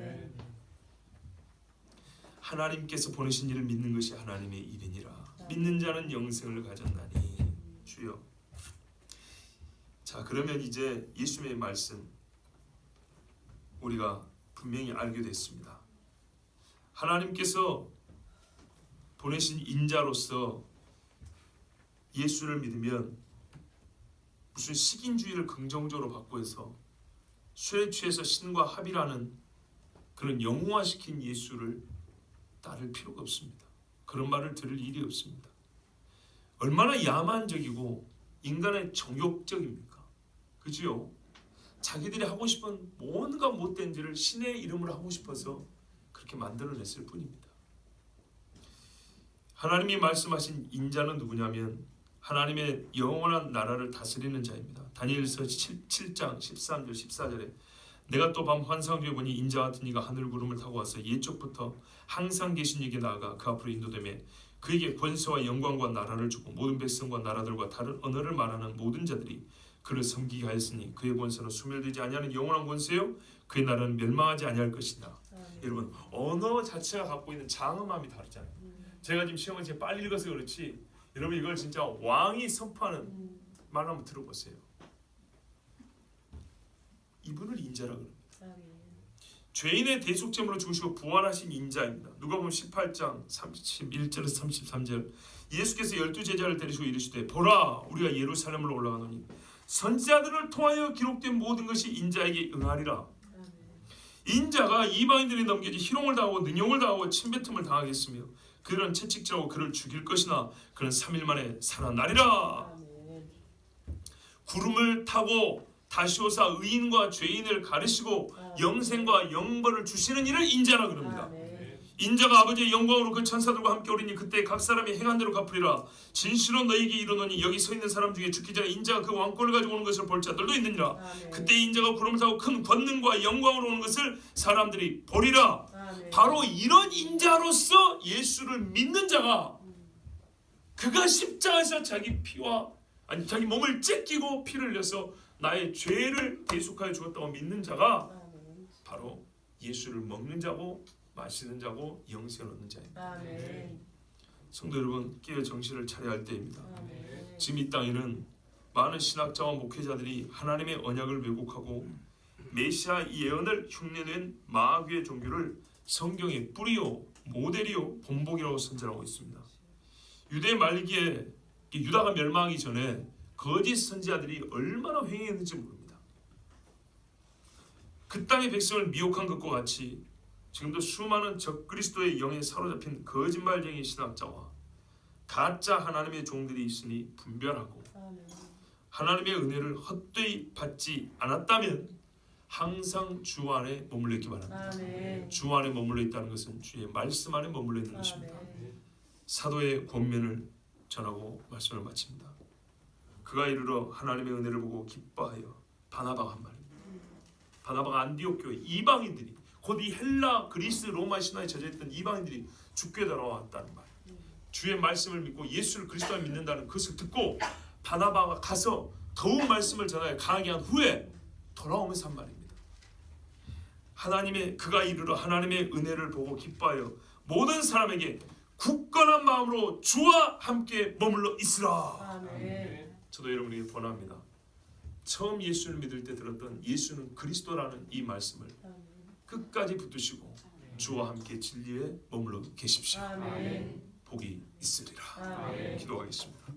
하나님께서 보내신 일을 믿는 것이 하나님의 일이니라. 믿는 자는 영생을 가졌나니. 주여. 자, 그러면 이제 예수님의 말씀 우리가 분명히 알게 됐습니다. 하나님께서 보내신 인자로서 예수를 믿으면 무슨 식인주의를 긍정적으로 바꾸어서 술에 취해서 신과 합의라는 그런 영웅화시킨 예수를 따를 필요가 없습니다. 그런 말을 들을 일이 없습니다. 얼마나 야만적이고 인간의 정욕적입니까? 그지요? 자기들이 하고 싶은 뭔가 못된 일을 신의 이름으로 하고 싶어서 그렇게 만들어냈을 뿐입니다. 하나님이 말씀하신 인자는 누구냐면 하나님의 영원한 나라를 다스리는 자입니다. 다니엘서 7장 13절 14절에 내가 또 밤 환상 중에 보니 인자 같은 이가 하늘 구름을 타고 와서 옛적부터 항상 계신 이에게 나아가 그 앞으로 인도되매 그에게 권세와 영광과 나라를 주고 모든 백성과 나라들과 다른 언어를 말하는 모든 자들이 그를 섬기게 하였으니 그의 권세는 소멸되지 아니하는 영원한 권세요 그의 나라는 멸망하지 아니할 것이다. 여러분, 언어 자체가 갖고 있는 장엄함이 다르잖아요. 제가 지금 시험을 제가 빨리 읽어서 그렇지 여러분 이걸 진짜 왕이 선포하는 말 한번 들어보세요. 이분을 인자라고 합니다. 죄인의 대속제물로 죽으시고 부활하신 인자입니다. 누가복음 18장 31절에서 33절. 예수께서 12제자를 데리시고 이르시되 보라 우리가 예루살렘으로 올라가노니 선지자들을 통하여 기록된 모든 것이 인자에게 응하리라. 인자가 이방인들이 넘겨지 희롱을 당하고 능욕을 당하고 침뱉음을 당하겠으며 그들은 채찍질하고 그를 죽일 것이나 그는 3일 만에 살아나리라. 구름을 타고 다시 오사 의인과 죄인을 가르시고 영생과 영벌을 주시는 이를 인자라 그럽니다. 인자가 아버지의 영광으로 그 천사들과 함께 오리니 그때 각 사람이 행한 대로 갚으리라. 진실로 너희에게 이르노니 여기 서 있는 사람 중에 죽기 전에 인자가 그 왕권을 가지고 오는 것을 볼 자들도 있느니라. 그때 인자가 구름을 타고 큰 권능과 영광으로 오는 것을 사람들이 보리라. 바로 이런 인자로서 예수를 믿는 자가 그가 십자가에서 자기 피와 자기 몸을 찢기고 피를 흘려서 나의 죄를 대속하여 주었다고 믿는 자가 바로 예수를 먹는 자고 마시는 자고 영생을 얻는 자입니다. 성도 여러분, 깨어 정신을 차려야 할 때입니다. 지금 이 땅에는 많은 신학자와 목회자들이 하나님의 언약을 왜곡하고 메시아 예언을 흉내낸 마귀의 종교를 성경의 뿌리요 모델이요 본보기라고 선전하고 있습니다. 유대 말기에 유다가 멸망하기 전에 거짓 선지자들이 얼마나 횡행했는지 모릅니다. 그 땅의 백성을 미혹한 것과 같이 지금도 수많은 적그리스도의 영에 사로잡힌 거짓말쟁이 신학자와 가짜 하나님의 종들이 있으니 분별하고 하나님의 은혜를 헛되이 받지 않았다면 항상 주 안에 머물러 있기 바랍니다. 주 안에 머물러 있다는 것은 주의 말씀 안에 머물러 있는 것입니다. 사도의 권면을 전하고 말씀을 마칩니다. 그가 이르러 하나님의 은혜를 보고 기뻐하여 바나바가 한 말입니다. 바나바가 안디옥 교회 이방인들이 곧 이 헬라, 그리스, 로마 신화에 젖어있던 이방인들이 주께 돌아왔다는 말. 주의 말씀을 믿고 예수를 그리스도를 믿는다는 것을 듣고 바나바가 가서 더욱 말씀을 전하여 강하게 한 후에 돌아오면서 한 말입니다. 그가 이르러 하나님의 은혜를 보고 기뻐하여 모든 사람에게 굳건한 마음으로 주와 함께 머물러 있으라. 저도 여러분에게 권합니다. 처음 예수를 믿을 때 들었던 예수는 그리스도라는 이 말씀을 끝까지 붙드시고 주와 함께 진리에 머물러 계십시오. 복이 있으리라. 기도하겠습니다.